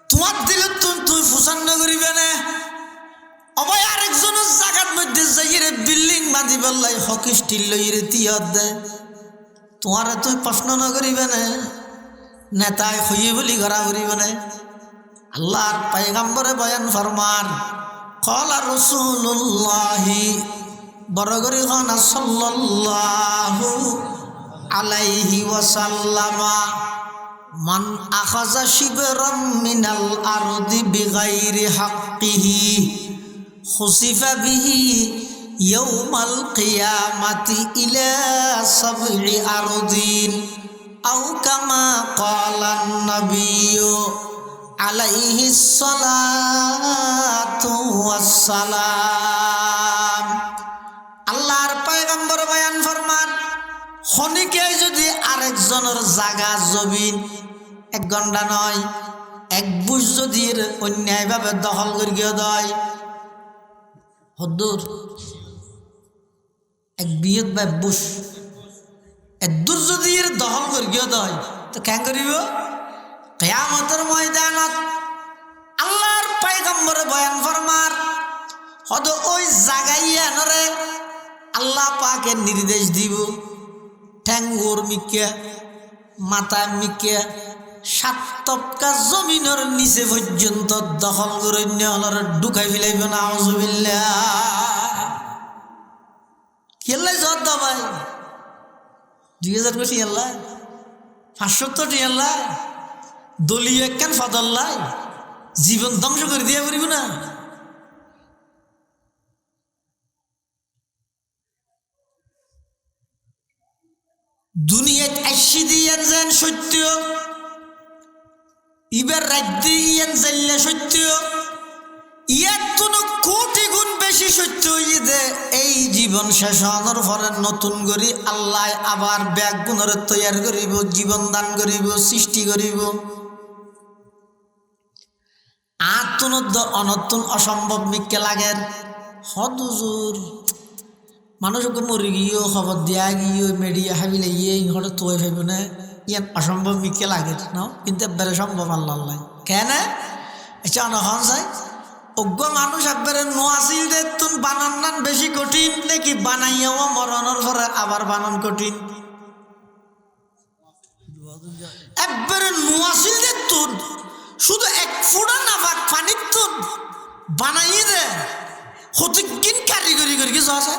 তোমার দিল তুই ফুসান্ন করিবে না অবয় আরেকজনের জায়গার মধ্যে যাইরে বিল্ডিং বাঁধি বললাই হকি স্টিল লইরে তিয়ার দে তোমার তুই প্রশ্ন না করিবে না নেতায় হই বলি ঘরা করিবে না। আল্লাহর পয়গম্বরে বয়ান ফরমান ক্বালা রাসূলুল্লাহি বরগরি খান সাল্লাল্লাহু আলাইহি ওয়াসাল্লাম মান আখাযা শিবরাম মিনাল আরদি বিগাইরি হাক্কিহি খুসিফা বিহি ইয়াউমাল কিয়ামাতি ইলা সাবঈ আরদিন আও কামা ক্বালান নাবিয়্যু আলাইহিস সালাতু ওয়াস সালাম। আল্লাহর পয়গম্বর বয়ান ফরমান খনিকে যদি আরেকজনের জায়গা জমিন এক ঘন্টা নয় এক বুঝ যদি অন্যায়ভাবে দখল করিয়ে দেয় হদ্দুর এক বিয়ত বা বুঝ এদুর যদি দখল করিয়ে দেয় তো কেন করিব কিয়ামতের ময়দানত আল্লাহর পয়গম্বর বয়ান ফরমার হয়তো ওই জায়গায় নরে আল্লাহ পাকে নির্দেশ দিব ঠ্যাঙ্গুর মিকে মাথা মিকে 7 তপকা জমিনের নিচে পর্যন্ত দখল করে হলরে ঢুকাই ফেলাইব না আউযুবিল্লাহ। কেল্লাই জত দাও ভাই 2000 কোটি আল্লাহ 570 টি আল্লাহ দলীয় কেন ফদল্লাই জীবন ধ্বংস করে দিয়া পারিব না। দুনিয়াত আসি দিয়েন যেন সত্য ইবার রাজ্য ইয়েন জানলে সত্য ইয়ার কোনো কোটি গুণ বেশি সত্য যে এই জীবন শেষ হওয়ার পরে নতুন করি আল্লাহ আবার ব্যাগ গুণরে তৈয়ার করিব জীবন দান করিব সৃষ্টি করিব। আত্মনদ্য অনতুন অসম্ভব মিকে লাগেন হদুজুর মানুষকে মরে গিয়েও খবর দিয়া গিয়ে মিডিয়া হাবিলে ইয়ে ইহতে তোয়ে ভাইব না ইয়ান অসম্ভব মিকে লাগে না কিন্তু একবারে সম্ভব আল্লাহ আল্লাহ কেন এটা অনখন চাই অজ্ঞ মানুষ একবারে নোয়াশিল দে তুন বানান নান বেশি কঠিন নাকি বানাইয়াও মরণের পরে আবার বানান কঠিন একবারে নোয়াশিল দে তুন শুধু এক ফুটা নাফাক পানির তুন বানাইয়ে দে হতিকিন কারিগরি করি কিছু আছে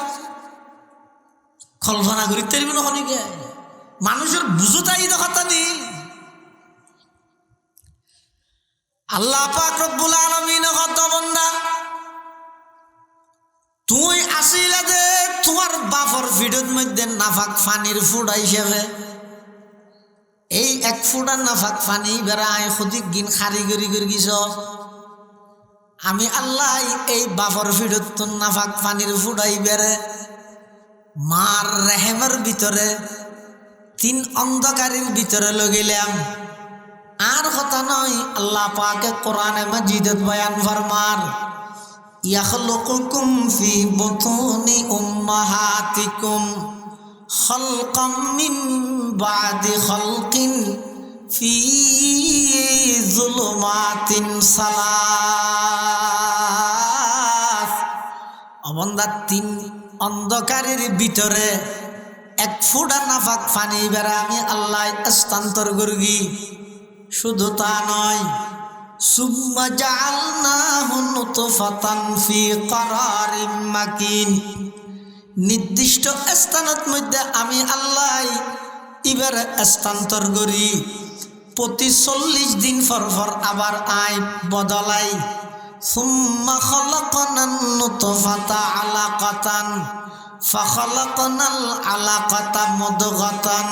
কল্পনা করি তেরিব না খনিকে মানুষের বুঝোতাই কথা নেই। আল্লাহ পাক রব্বুল আলামিন কত বান্দা তুই আসিলা দে তোমার বাপর ভিডিওর মধ্যে নাফাক পানির ফুটা হিসেবে এই এক ফুটা নাফাক পানি বেড়ায় খুদি গিন খারি করি গিস আমি আল্লাহ এই বাপর ভিডিওর তো নাফাক পানির ফুটাই বেড়ে মার রেহেমের ভিতরে 3 অন্ধকারের ভিতরে লগিলাম আর কথা নয় আল্লাহ পাকে কোরআনে মাজিদত বয়ান ফরমার ইয়াখলুকুকুম ফি বুতুনি উম্মাহাতিকুম খালকাম মিন বাদি খালকিন ফি যুলুমাতিন সালাস অবন্দা 3 অন্ধকারের ভিতরে এক ফুটা নাফাক পানি বেড়া আমি আল্লাহ স্থানান্তর করগি শুধু তা নয় সুম্মা জাআলনাহু নুতফাতান ফি করারিম মাকিন নির্দিষ্ট স্থানত মধ্যে আমি আল্লাহ এবার স্থানান্তর করি প্রতি 40 দিন পর আবার আয় বদলাই সুম্মা খালাকনান নুতফাতা আলাকাতান ফাখালাকনাল আলাকাতা মুদগাতান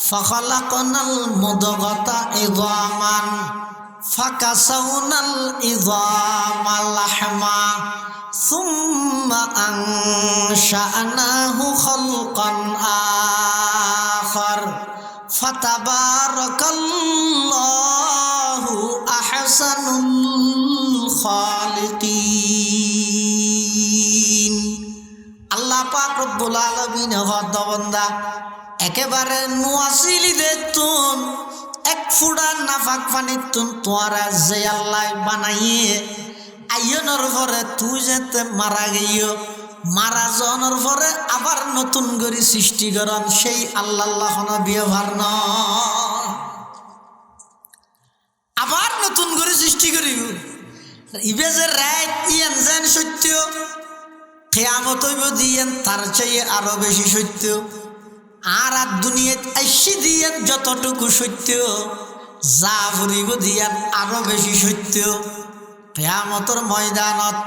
ফাখালাকনাল মুদগাতা ইযামান ফাকাসাউনাল ইযামা লাহমা সুম্মা আনশা'নাহু খালকান আখার ফাতাবারাকাল্লাহু আহসানুল খালিকিন আল্লাহ পাক রব্বুল আলামিন হদ বান্দা একেবারে নোয়াসিলি দেখতুন এক ফুটা নাফাক পানি তুন তোরা যে আল্লাহ বানাইয়ে আইয়নের পরে তুই যেতে মারা গিয়েও মারা যাওয়ার পরে আবার নতুন করে সৃষ্টি করেন সেই আল্লাহ ব্যবহার ন আবার নতুন করে সৃষ্টি করিব ইবে যে রাত ইয়ান যেন সত্য কিয়ামত হইব দিয়েন তার চেয়ে আরো বেশি সত্য আর দুনিয়াত আইসি দিয়েন যতটুকু সত্য যা ফুরিব দিয়েন আরো বেশি সত্য কিয়ামতের ময়দানত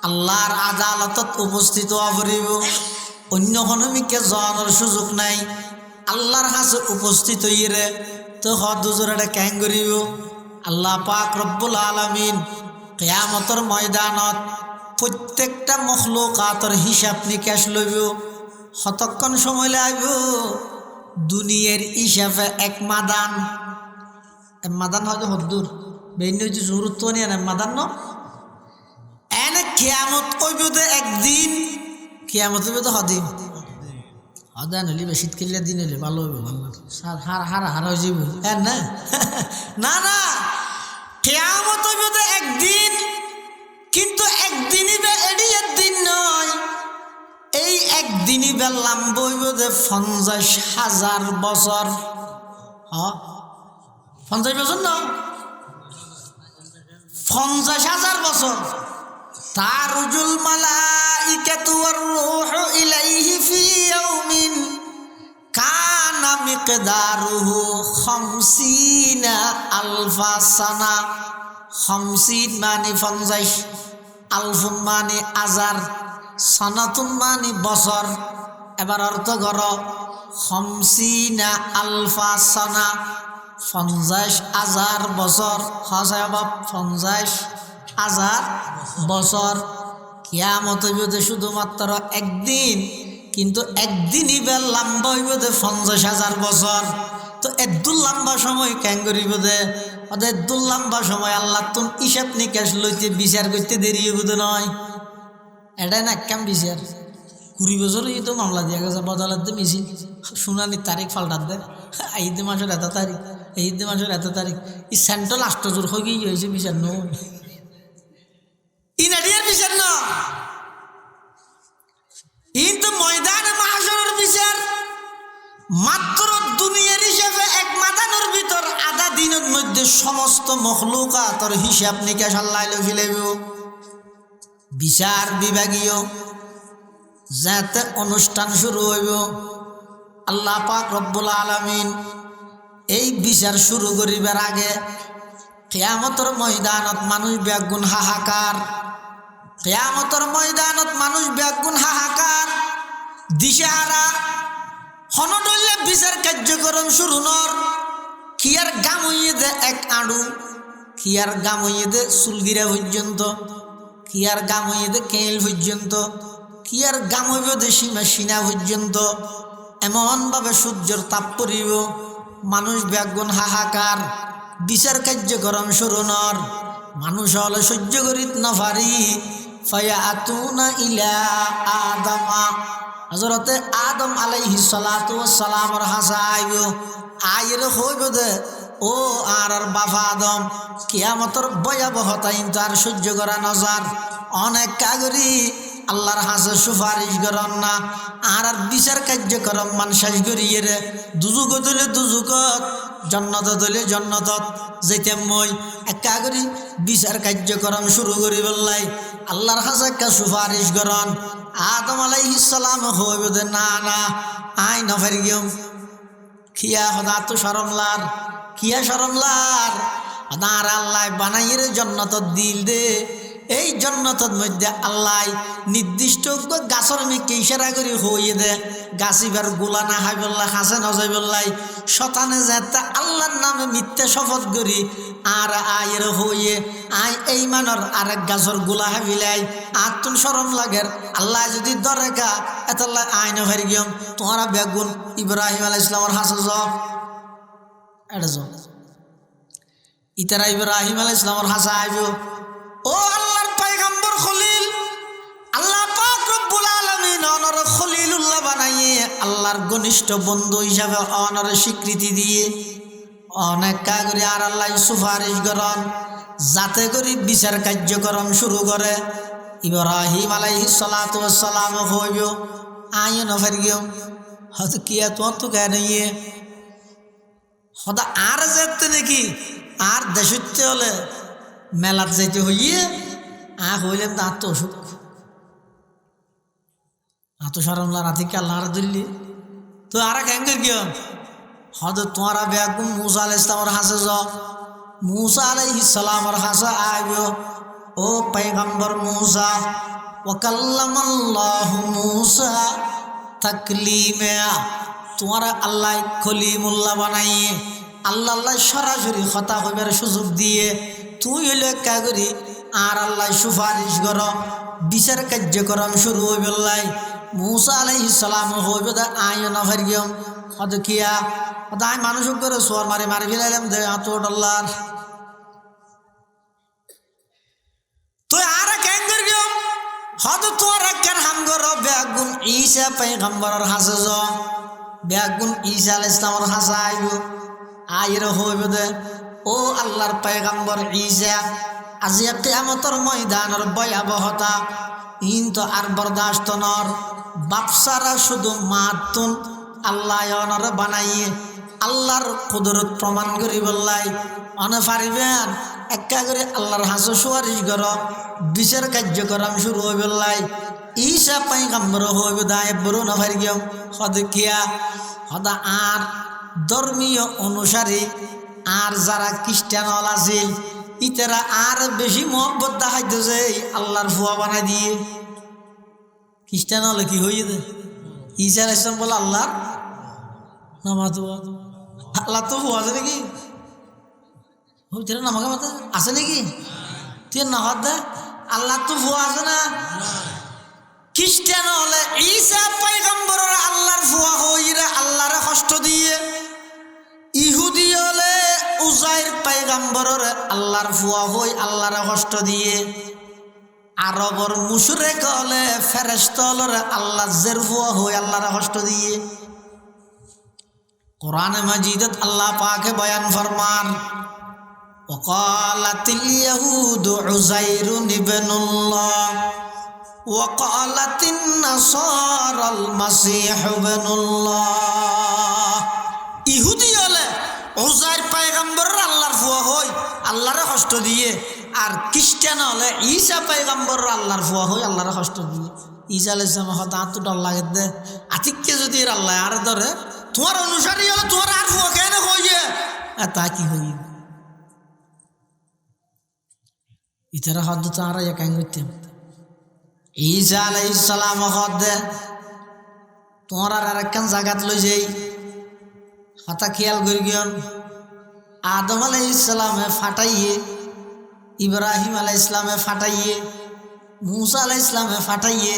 আল্লাহর আদালতত উপস্থিত হইব অন্য কোনো মিকে যাওয়ার সুযোগ নাই আল্লাহর কাছে উপস্থিত হইরে তো হদুজুরে ক্যাং করিব আল্লাহ পাক রব্বুল আলামিন কিয়ামতের ময়দানত প্রত্যেকটা মখলুকাতের হিসাব নিকাশ লইব কতক্ষণ সময় লাগবে দুনিয়ার হিসাবে এক মাদান হয়তো হদ্দুর বেন্য হচ্ছে জরুরত নিয়ে না মাদান ন এনে কিয়ামত কইব তো একদিন কিয়ামত হইব তো হদিন হদান হলি বা শীত কিনলে দিন হলে ভালো হইব ভালো হারা হয়ে যাব না না না কিয়ামত হইব তো একদিন কিন্তু একদিনই বে এডি একদিন নয় এই একদিনই বে লম্ব হইব যে 50,000 বছর 50 বছর না 50,000 বছর তারুজুল মালাইকাতু ওয়ার রূহু ইলাইহি ফি ইয়াউমিন কানা মিকদারুহু 50,000 সানা 50 মানে 50 আলফুন মানে আজার সানাতুন মানে বছর এবার অর্থ করো 50,000 সানা 50,000 বছর হাসায় বাপ 50,000 বছর কিয়ামত হইব শুধুমাত্র একদিন কিন্তু একদিনই বে লম্বা হইব 50,000 বছর তো এদুল লম্বা সময় কেন করিব দে এদুল লম্বা সময় আল্লাহ তুন হিসাব নিকাশ লইতে বিচার করতে দেরি হইব নয় এটাই না কেম বিচার 20 বছর তো মামলা দিয়া গেছে বদালত দে মিছিল শুনানি তারিখ পাল্টাত দে ঈদ মাসের এত তারিখ ঈদ মাসের এত তারিখ ই সেন্ট্রাল আষ্টজোর হয়ে গিয়ে হয়েছে বিচার ন ইনাডিয়ার বিচার ন কিন্তু ময়দানে মাহশরের বিচার মাত্র দুনিয়ার হিসাবে এক মাদানের ভিতর আধা দিনের মধ্যে সমস্ত মখলুকাতের হিসাব নিকাশ আল্লাহ ফেলাইব বিচার বিভাগীয় যাতে অনুষ্ঠান শুরু হইব আল্লাহ পাক রব্বুল আলামিন এই বিচার শুরু করিবার আগে কিয়ামতের ময়দানত মানুষ ব্যাগুণ হাহাকার কিয়ামতের ময়দানত মানুষ ব্যাগুণ হাহাকার দিশাহারা হনডলে বিচার কার্যক্রম শুরু নর কিয়ার গাম হইয়ে দে এক আড়ু কিয়ার গাম হইয়ে দে চুলগিরা পর্যন্ত কিয়ার গাম হইয়ে দে কেল পর্যন্ত কিয়ার গাম হইব দে সীমা সিনা পর্যন্ত এমনভাবে সূর্যের তাপ পড়িব মানুষ ব্যাগুন হাহাকার বিচার কার্যক্রম শুরু নর মানুষ হলে সহ্য করিত না পারি ফায়াতুনা ইলা আদমা হযরতে আদম আলাইহিস সালাতু ওয়াস সালামের হাসা আইব আইরে হইব দে ও আর বাবা আদম কিয়ামতের ভয়াবহতা ইনতার সহ্য করা নজার অনেক কাগরি আল্লাহর হাসে সুপারিশ করেন না আর বিচার কার্যক্রম মান শেষ করিয়ে রে দুজুক দলে দুজুকত জন্নত দলে জন্নতত যেতে মই একা করি বিচার কার্যক্রম শুরু করি বললাই আল্লাহর হাসে একটা সুপারিশ করেন আদম আলাইহিস সালাম হইব দে না না আই নফের গিয়ম খিয়া হদা তো শরমলার কিয়া শরমলার আর আল্লাহ বানাইয়ের জন্নতত দিল দে এই জন্নতর মধ্যে আল্লাহ নির্দিষ্ট গাছর মেয়েকে ইশারা করে হইয়ে দে গাছিবার গোলা না হাই বললা হাসে নজাই বললাই শতানে যেতে আল্লাহর নামে মিথ্যা শপথ করি আর আয়ের হইয়ে আই এই মানর আরেক গাছর গোলা হাবিলাই আর তুন সরম লাগের আল্লাহ যদি দরেকা এতাল্লাহ আইন হারি গিয়ম তোমারা বেগুন ইব্রাহিম আলাইহিস সালামের হাসে যাও এটা যাও ইতারা ইব্রাহিম আলাইহিস সালামের হাসা আইব ও আল্লাহর পয়গম্বর খলিল আল্লাহ পাক রব্বুল আলামিন অনর খলিলুল্লাহ বানাইয়ে আল্লাহর ঘনিষ্ঠ বন্ধু হিসাবে অনর স্বীকৃতি দিয়ে অনেক কাগরি আর আল্লাহ সুপারিশ করেন যাতে করে বিচার কার্যক্রম শুরু করে ইব্রাহিম আলাইহিস সালাতু ওয়াস সালাম হইব আইন ফের গিয়ে হয়তো কিয়া তোমার তো কেন ইয়ে হদা আর যেতে নাকি আর দেশতে হলে মেলাত যাইতে হইয়ে হইলাম তো আত্ম অসুখ আত্মসরমলা রাতিকে আল্লাহর দিল্লি তো আর ক্যাঙ্গের গিয়ে হয়তো তোমারা বেগুন মুসা আলাইহিস সালামের হাসে যাও মুসা আলাইহিস সালামের হাসে আইব ও পয়গম্বর মুসা ওয়াকাল্লামাল্লাহু মুসা তাকলিমা তোমারা আল্লাহ কলিমুল্লাহ বানাইয়ে আল্লাহ সরাসরি কথা হইবার সুযোগ দিয়ে তুই হইলে কাগরি আর আল্লাহ সুপারিশ কর বিচার কার্যক্রম শুরু হইব লাই মুসা আলাইহিস সালাম হইব দা আয় না ফের গিয়ম হয়তো কিয়া হয়তো আমি মানুষ করে সোয়ার মারি মারি ফেলাইলাম দে আতর আল্লাহর তুই আর ক্যাঙ্গের গিয়ম হয়তো তোর কেন হামগর বেগুন ঈসা পয়গম্বরের হাসে য বেগুন ঈসা আলাইহিস সালামের হাসা আইব আইর হইব দে ও আল্লাহর পয়গম্বর ঈসা আজি কিয়ামতের ময়দানের ভয়াবহতা ইন তো আর বরদাস্ত নর বাপসারা শুধু মাতুন আল্লাহ অনর বানাইয়ে আল্লাহর কুদরত প্রমাণ করি বললাই অনে পারিবেন একা করে আল্লাহর হাসো সুয়ারিশ কর বিচার কার্যক্রম শুরু হইব লাই ঈসা পয়গম্বর হইব দায় বড় না পারি গিয়ে হদে কিয়া হদা আর ধর্মীয় অনুসারী আর যারা খ্রিস্টান হল আছে ইতারা আর বেশি মহব্বত দেখাইতেছে আল্লাহর ফুয়া বানাই দিয়ে খ্রিস্টান হলে কি হয়ে যায় ঈসা আলাইহিস সালাম বলে আল্লাহর নামাতো আল্লাহ তো ফুয়া আছে নাকি নামাকে মাথা আছে নাকি তুই না হত দে আল্লাহ তো ফুয়া আছে না খ্রিস্টান হলে ঈসা পয়গম্বরের আল্লাহর ফুয়া হইরা আল্লাহর কষ্ট দিয়ে ইহুদি হলে উজাইর পয়গম্বরের আল্লাহর ফুয়া হই আল্লাহর কষ্ট দিয়ে আরবর মুশরিক হলে ফেরেশতা হলে আল্লাহ জের ফুয়া হই আল্লাহর কষ্ট দিয়ে কোরআনে মাজিদত আল্লাহ পাকে বয়ান ফরমান ওয়াকালাতিল ইয়াহুদু উযাইরুন ইবনুল্লাহ ওয়াকালাতিন নাসারাল মাসীহু ইবনুল্লাহ ইহুদি হলে উজাইর পয়গম্বর আল্লাহর ফুয়া হই আল্লাহর কষ্ট দিয়ে আর খ্রিস্টান হলে ঈসা পয়গম্বর আল্লাহর ফুয়া হই আল্লাহর কষ্ট দিয়ে ঈসা আলাইহিস সালাম হতা তো ডর লাগে দে আতিককে যদি আল্লাহ আর ধরে তোমার অনুসারী হলে তোমার আর ফুয়া কেন হইয়ে তা কি হই ইতারা হদ তারা কেন করতে ঈসা আলাইহিস সালাম হদ তোমার আর একখান জায়গাত লই যাই কথা খেয়াল করি গিয়ন আদম আলাইহিস সালামে ফাটাইয়ে ইব্রাহিম আলাইহিস সালামে ফাটাইয়ে মুসা আলাইহিস সালামে ফাটাইয়ে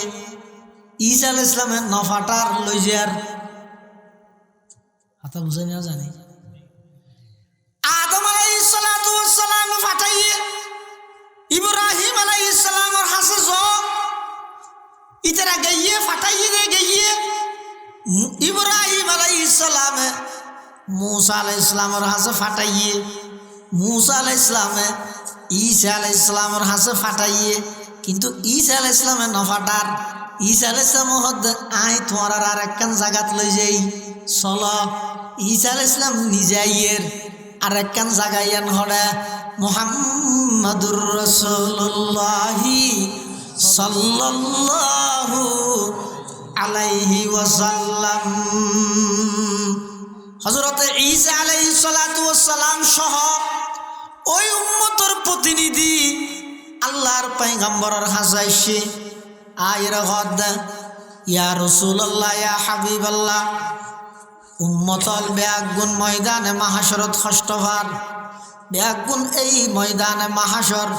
ঈসা আলাইহিস সালামে নফাটার লই যার কথা বুঝে না জানি আদম আলাইহিস সালাতু ওয়াস সালাম ফাটাইয়ে ইব্রাহিম আলাইহিস সালামের হাসে জ ইতরা গইয়ে ফাটাইয়ে দে গইয়ে ইব্রাহিম আলাইহিস সালামে মুসা আলাইহিস সালামের হাসে ফাটাইয়ে মুসা আলাইহিস সালামে ঈসা আলাইহিস সালামের হাসে ফাটাইয়ে কিন্তু ঈসা আলাইহিস সালামে নফাটার ঈসা আলাইহিস সালাম হদ আই তোমার আর একখান জায়গাত লই যাই চলো ঈসা আলাইহিস সালাম নিজাইয়ের আর একখান জায়গায়ান হড়ে মুহাম্মাদুর রাসূলুল্লাহি সাল্লাল্লাহু আলাইহি ওয়াসাল্লাম হযরতে ঈসা আলাইহিস সালাতু ওয়াস সালাম সহ ওই উম্মতের প্রতিনিধি আল্লাহর পয়গম্বরের হাসাইছে আয়রা হদ ইয়া রাসূলুল্লাহ ইয়া হাবিবাল্লাহ উম্মতল বেয়াগুন ময়দানে মাহশরত খষ্টভার বেয়াগুন এই ময়দানে মাহশর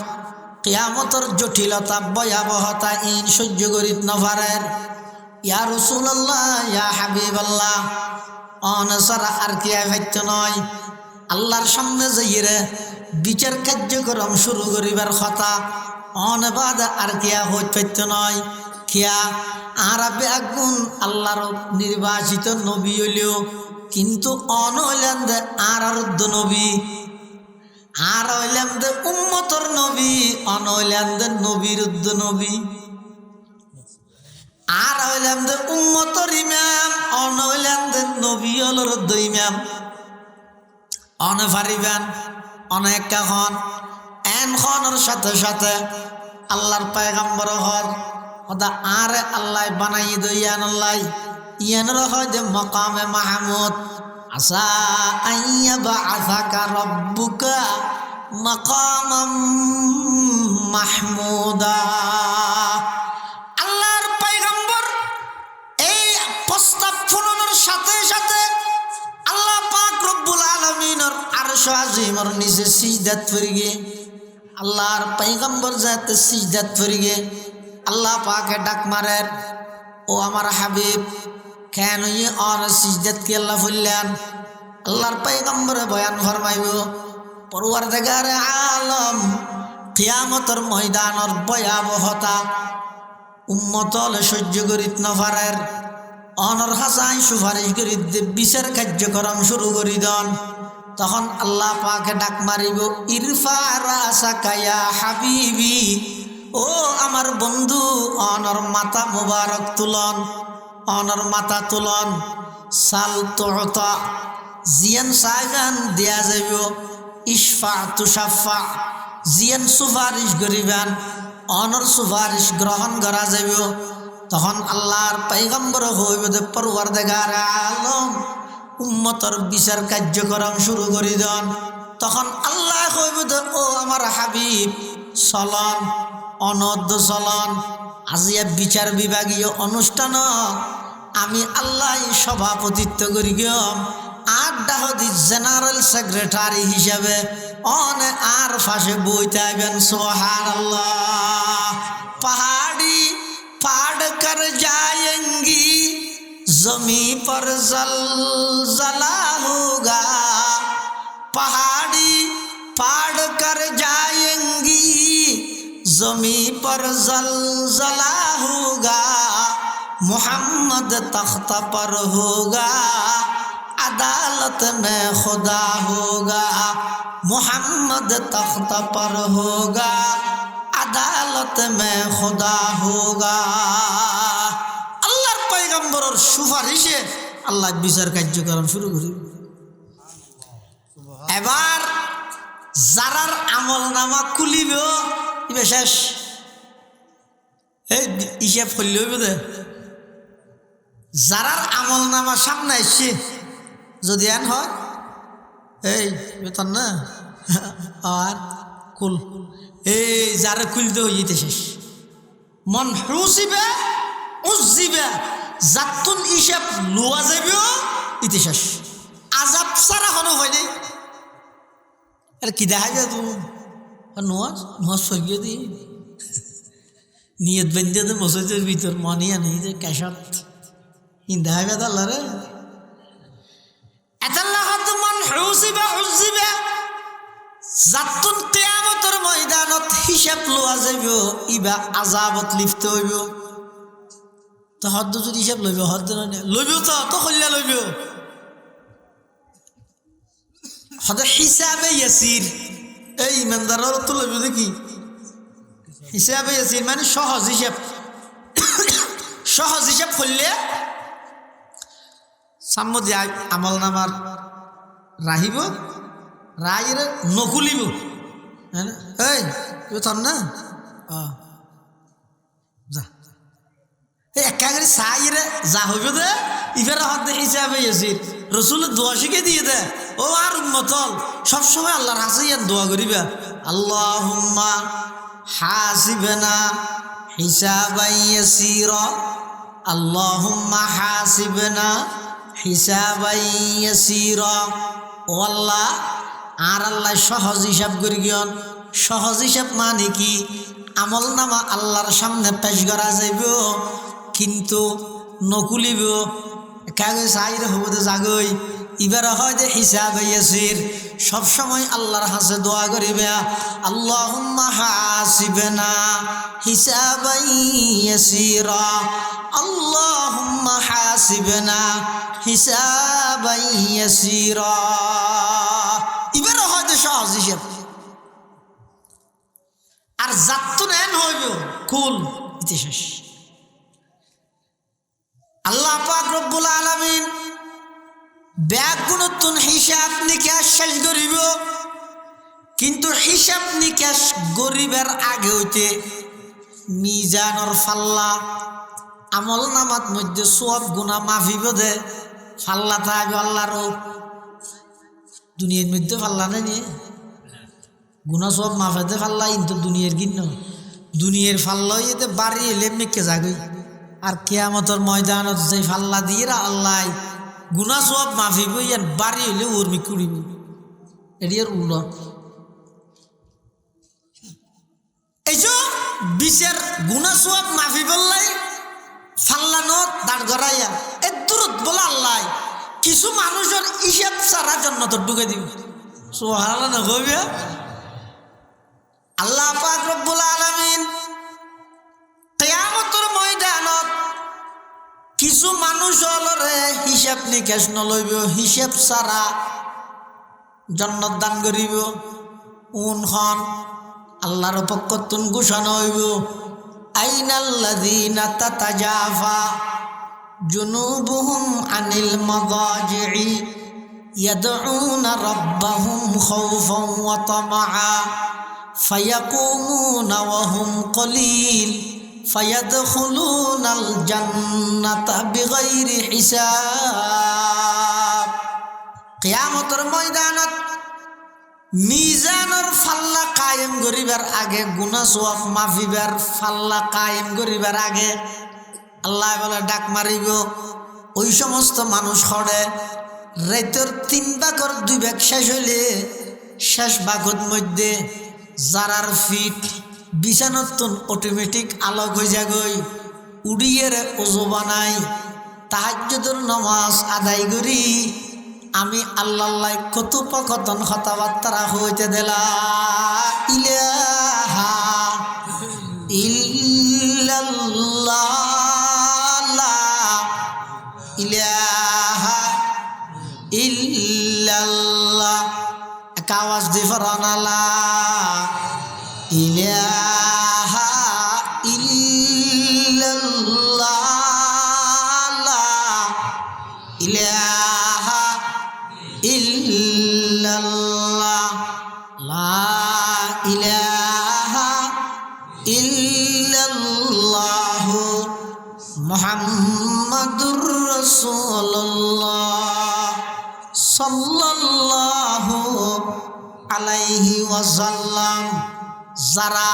কিয়ামতের জটিলতা ভয়াবহতা ইন সহ্য করিত নভারের ইয়া রাসূলুল্লাহ ইয়া হাবিবাল্লাহ অনসার আর কি ভাইত নয় আল্লাহর সামনে যাইরে বিচার কার্যক্রম শুরু করিবার কথা অনবাদ আর কিয়া হইত পাইত নয় কিয়া আরবে আগুন আল্লাহর নির্বাচিত নবী হইলেও কিন্তু অন হইলেন দে আর নবী আর হইলেন দে উম্মতর নবী অন হইলেন দে নবীর নবী আর হইলেন দে উম্মতর ইমাম অন হইলেন দে নবী হলর ইমাম অন ফারিবেন অনেক খন এন খনের সাথে সাথে আল্লাহর পয়গম্বর হর ওদা আরে আল্লাহ বানাই দইয়ান আল্লাহ ইয়ান রহ যে মকামে মাহমুদ আসা আইয়া বাআসাকা রব্বুকা মাকামাম মাহমুদা আল্লাহর পয়গম্বর এই প্রস্তাব শুনানোর সাথে সাথে আল্লাহ পাক রব্বুল আলামিনের আরশ আজিমের নিচে সিজদাত পড়িগে আল্লাহর পয়গম্বর যাতে সিজদাত পড়িগে আল্লাহ পাকে ডাক মারের ও আমার হাবিব কেন ই অন সিজদাত কি আল্লাহ ফুললেন আল্লাহর পয়গম্বরে বয়ান ফরমাইব পরওয়ারদিগারে আলম কিয়ামতের ময়দানের ভয়াবহতা উম্মতল সহ্য করিত নফারের অনর হাসাই সুপারিশ করি বিচার কার্যক্রম শুরু করি দন তখন আল্লাহ পাকে ডাক মারিব ইরফা রাসাকা ইয়া হাবিবি ও আমার বন্ধু অনর মাথা মুবারক তুলন অনর মাথা তুলন সাল তুতা জিয়ান সাইগান দেয়া যাইব ইশফা তুশাফা জিয়ান সুপারিশ করিবেন অনর সুপারিশ গ্রহণ করা যাইব তখন আল্লাহর পয়গম্বর হইব দে পরওয়ারদিগার আলম উম্মতর বিচার কার্যক্রম শুরু করি দেন তখন আল্লাহ হইব দে ও আমার হাবিব চলন অনদ্য চলন আজিয়া বিচার বিভাগীয় অনুষ্ঠান আমি আল্লাহ সভাপতিত্ব করি গিয়ম আড্ডা হদি জেনারেল সেক্রেটারি হিসাবে অনে আর ফাঁসে বইতে আইবেন সুবহানাল্লাহ পাহাড়ি फाड़ कर जाएंगी जमी पर जलजला होगा पहाड़ी फाड़ कर जाएंगी जमी पर जलजला होगा मोहम्मद तख्त पर होगा अदालत में खुदा होगा मोहम्मद तख्त पर होगा আদালত মে খোদা হোগা আল্লাহর পয়গম্বরের সুপারিশে আল্লাহ বিচার কার্যক্রম শুরু করি এবার যারার আমল নামা খুলিব ইবে শেষ এই হিসাব করলে হইব দে যারার আমল নামা সামনে আসছে যদি আন হয় এই বেতন না আর কুল এই যারা খুলতে হইতে শেষ মন হুসিবে উজিবে জাতুন হিসাব লোয়া যাবে ইতিহাস আজাব সারা হনো হয় নাই আরে কি দেখা যায় তুমি নোয়াজ নোয়াজ সরিয়ে দিই নিয়ত বেঁধে দে মসজিদের ভিতর মনে আনি যে ক্যাশাত দেখা যায় আল্লাহ রে এতাল্লাহ মান হুসিবা হুসিবা জাতুন কিয়ামতের ময়দানত হিসাব লোয়া যাইব ইবা আযাবত লিপ্ত হইব তো হদ্দ যদি হিসাব লইব হদ্দ লইব তো কল্যা লইব হদ হিসাবে ইয়াসির এই ইমানদারের তো লইব দেখি হিসাবে ইয়াসির মানে সহজ হিসাব করলে সাম্মদি আমল নামার রাহিব রায়ের নকুলিব হ্যাঁ এই তোর না যা একা করে সাইরে যা হইব দে ইফারে হদ হিসাবে ইয়াসির রসুল দোয়া শিখে দিয়ে দে ও আর উম্মতল সবসময় আল্লাহর কাছে ইয়ার দোয়া করিবা আল্লাহুম্মা হাসিবনা হিসাবান ইয়াসিরা আল্লাহুম্মা হাসিবনা হিসাবান ইয়াসিরা ও আল্লাহ আর আল্লাহ সহজ হিসাব করি গিয়ন সহজ হিসাব মানে কি আমল নামা আল্লাহর সামনে পেশ করা যাইব কিন্তু নকুলিব কাগজ সাইরে হব তো জাগই এবার হয় যে হিসাব ইয়াসির সবসময় আল্লাহর কাছে দোয়া করিবে আল্লাহুম্মা হাসিবনা হিসাবান ইয়াসিরা আল্লাহুম্মা হাসিবনা হিসাবান ইয়াসিরা এবার হয় যে সহজ হিসাব আর জাতুন এন হইব কুল ইতিহাস আল্লাহ পাক রব্বুল আলামিন ব্যাগুণতুন হিসাব নিকাশ শেষ করিব কিন্তু হিসাব নিকাশ গরিবের আগে হইতে মিজানর ফাল্লা আমল নামাত মধ্যে সব গুনাহ মাফিব দে ফাল্লা থাকবে আল্লাহর দুনিয়ার মধ্যে ফাল্লা নেই গুনাহ সব মাফাতে ফাল্লা কিন্তু দুনিয়ার গিন্ন দুনিয়ার ফাল্লা হইতে বাড়ি এলে মেকে যাগই আর কিয়ামতের ময়দানত যে ফাল্লা দিয়ে আল্লাহ গুনাহ সব মাফি বইয়ান বাড়ি হইলে উর্মি কুড়িব এর উল্লন এই যে বিচার গুনাহ সব মাফি বললাই ফাল্লা নত দাঁড় গড়াইয়া এ দূরত বলে আল্লাহ কিছু মানুষের হিসাব সারা জন্নত ঢুকে দিব সুবহানাল্লাহ না কইবে আল্লাহ পাক রব্বুল আলামিন কিয়ামতের ময়দানত কিছু মানুষ হলরে হিসাব নিকাশ নলইব হিসাব সারা জন্নত দান করিব উনখন আল্লাহর পক্ষতুন ঘোষণা হইব আইনাল্লাযীনা তাতাজাফা জুনুবুহুম আনিল মাদাজি'i ইয়াদউনা রাব্বাহুম খাউফান ওয়া তামাআ ফায়াকুমুনা ওয়া হুম কলিল ফায়াদখুলুনাল জান্নাতা বিগাইরি হিসাব কিয়ামতের ময়দানত মিজানের ফাল্লা কায়েম করিবার আগে গুনাহ সওয়াব মাফিবার ফাল্লা কায়েম করিবার আগে আল্লাহ বলে ডাক মারিব ওই সমস্ত মানুষ খড়ে রাতের 3 ভাগের 2 ভাগ শেষ হইলে শেষ ভাগের মধ্যে জারার ফিট বিছানাতন অটোমেটিক আলোক হয়ে যাগই উড়িয়ে ওযু বানাই তাহাজ্জুদের নামাজ আদায় করি আমি আল্লাহ কথোপকথন কথাবার্তা হইতে দিলা ইলাহা ইল্লাল্লাহ লা ইলাহা ইল্লাল্লাহ এক আওয়াজ দিয়ে ফরানা লা ইলাহা ইল্লাল্লাহ লা ইলাহা ইল্লাল্লাহ লা ইলাহা ইল্লাল্লাহ মুহাম্মাদুর রাসূলুল্লাহ সাল্লাল্লাহু আলাইহি ওয়াসাল্লাম যারা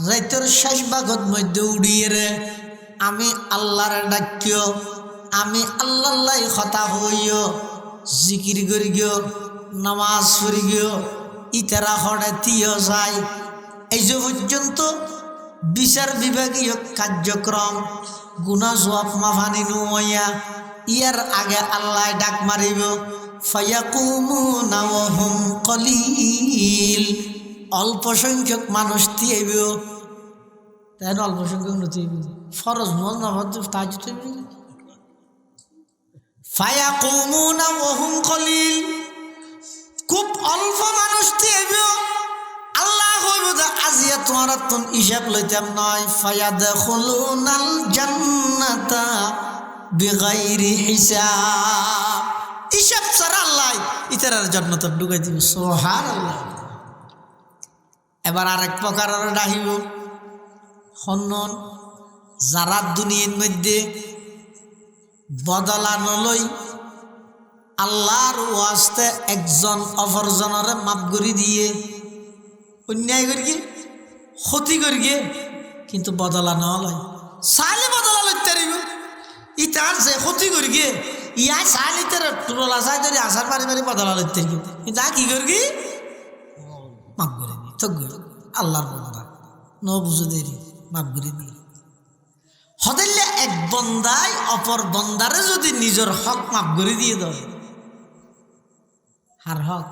রাতের শেষ ভাগের মধ্যে উড়িয়ে আমি আল্লাহর ডাকিও, আমি আল্লাহর কথা হইও, জিকির করি গিও, নামাজ পড়ি গিও, ইতারা হড়ে তিয় যায়। এই যে পর্যন্ত বিচার বিভাগীয় কার্যক্রম গুনাহ জবাব মাফানি নুয়া, ইয়ার আগে আল্লাহ ডাক মারিব, ফায়াকুমুনা ওয়া হুম কলিল, অল্প সংখ্যক মানুষ দিয়েব। তাই না? অল্প সংখ্যক নথিব ফরজ নজ নামাজ তাহাজ্জুদ ফায়াকুমুনা ওয়া হুম কলিল, খুব অল্প মানুষ দিয়েব। আল্লাহ কইব যে আজিয়া তোমার তুন হিসাব লইতাম নয়, ফায়াদখুলুনাল জান্নাতা বিগাইরি হিসাব, হিসাব ছাড়া আল্লাহ ইতারার জান্নাতে ঢুকাই দিবে। সুবহানাল্লাহ। এবার আরেক প্রকারের ডাহিব, হন্নন যারা দুনিয়ার মধ্যে বদলানো লই আল্লাহর ওয়াস্তে একজন অপরজনের মাপ করি দিয়ে অন্যায় করি গিয়ে ক্ষতি করি গিয়ে কিন্তু বদলানো লয়, চাইলে বদলা লইতে পারিব। ইতার যে ক্ষতি করি গিয়ে ইয়া চাইলে তার টোলা চাই ধরে আসার পারি পারি বদলা লইতে পারিব, কিন্তু কি করি গিয়ে মাপ করে দিই তো আল্লাহর বন্দা ন বুঝে দেরি মাপ করে দিই। হদিল্লে এক বন্দায় অপর বন্দারে যদি নিজের হক মাপ করে দিয়ে দেয়, আর হক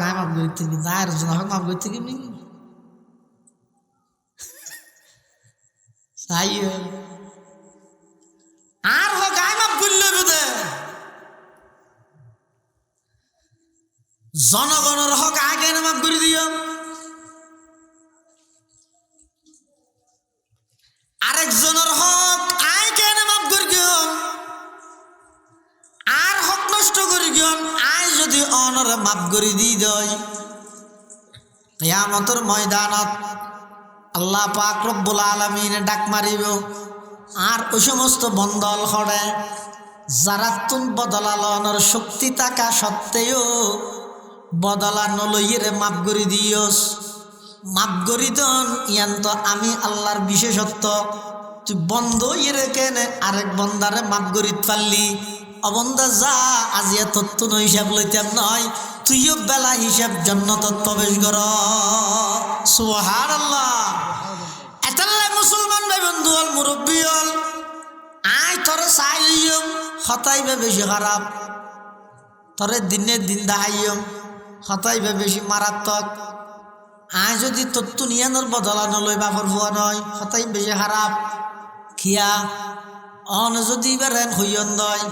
আয় মাপ করতে কিন্তু আর জন হক মাপ করতে কি আর হক আয় মাপ করলে বোধে জনগণের হক আগে মাপ করে দিও, আরেকজনের হক আয় কেন মাপ করি গিও, আর হক নষ্ট করি গিও আয় যদি অনরে মাপ করে দি দেয়, কিয়ামতের ময়দানত আল্লাহ পাক রব্বুল আলামিন ডাক মারিব। আর ওই সমস্ত বন্দল হড়ে যারা তুম বদলালনের শক্তি থাকা সত্ত্বেও বদলা নলইয়েরে মাপ করি দিওস, মাপ করি দন ইয়ান তো আমি আল্লাহর বিশেষত্ব, তুই বন্ধ ইয়ে কেনে আরেক বন্দারে মাপ করি পারলি, অবন্দা যা আজিয়া তত্ত্ব হিসাব লইতাম নয়, তুইও বেলা হিসাব জান্নাতত প্রবেশ কর। সুবহানাল্লাহ। এতাল্লাই মুসলমান ভাই বন্ধু হল মুরব্বী হল আয় তোরে চাইম হতাইবে বেশি খারাপ, তোরে দিনে দিন দাহাইম হতাইবে বেশি মারাত্মক। আয় যদি তত্ত্ব নিয়ানোর বদলা নলই বাপর ভুয়া নয় হতাই বেশি খারাপ। খিয়া অন যদি বেরেন হইয়ন দয়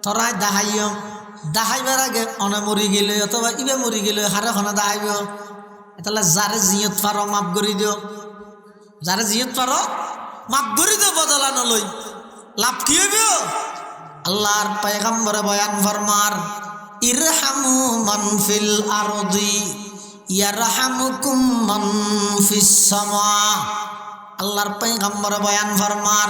তোরাই দাহাইম, দাহাইবার আগে অনে মরি গেলে অথবা ইবে মরি গেলে হারে খনা দাহাইব। তাহলে যারে জিয়ত পারো মাপ করি দিও, যারে জিয়ত পারো মাপ করি দিও বদলা নলই, লাভ কি হইব? আল্লাহর পয়গম্বরে বয়ান ফরমার, ইরহামু মান ফিল আরদি ইয়ারহামুকুম মান ফিস সামা। আল্লাহর পয়গম্বরে বয়ান ফরমার,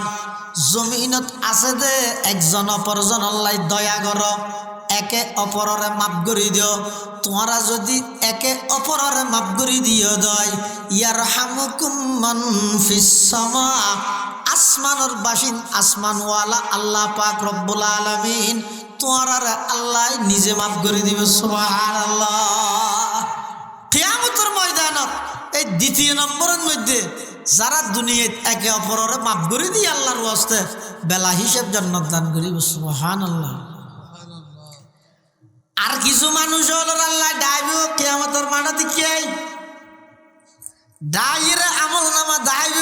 জমিনত আছে দে একজন অপরজন আল্লাহ দয়া কর, একে অপররে মাপ করি দিও। তোমরা যদি একে অপররে মাপ করি দিও দয়, ইয়ারহামুকুম মান ফিস সামা, আসমানের বাসিন আসমানওয়ালা আল্লাহ পাক রব্বুল আলামিন তোমরা আল্লাহ নিজে মাফ করে দিবে। সুবহানাল্লাহ। কিয়ামতের ময়দানত এই দ্বিতীয় নম্বরের মধ্যে যারা দুনিয়াত একে অপরের মাফ করে দিয়ে আল্লাহর ওয়াস্তে বেলা হিসাব জান্নাত দান করিবে। সুবহানাল্লাহ। আর কিছু মানুষ হল আল্লাহ ডাইব কিয়ামতের মাঠে কি ডাইরে আমল নামা ডাইব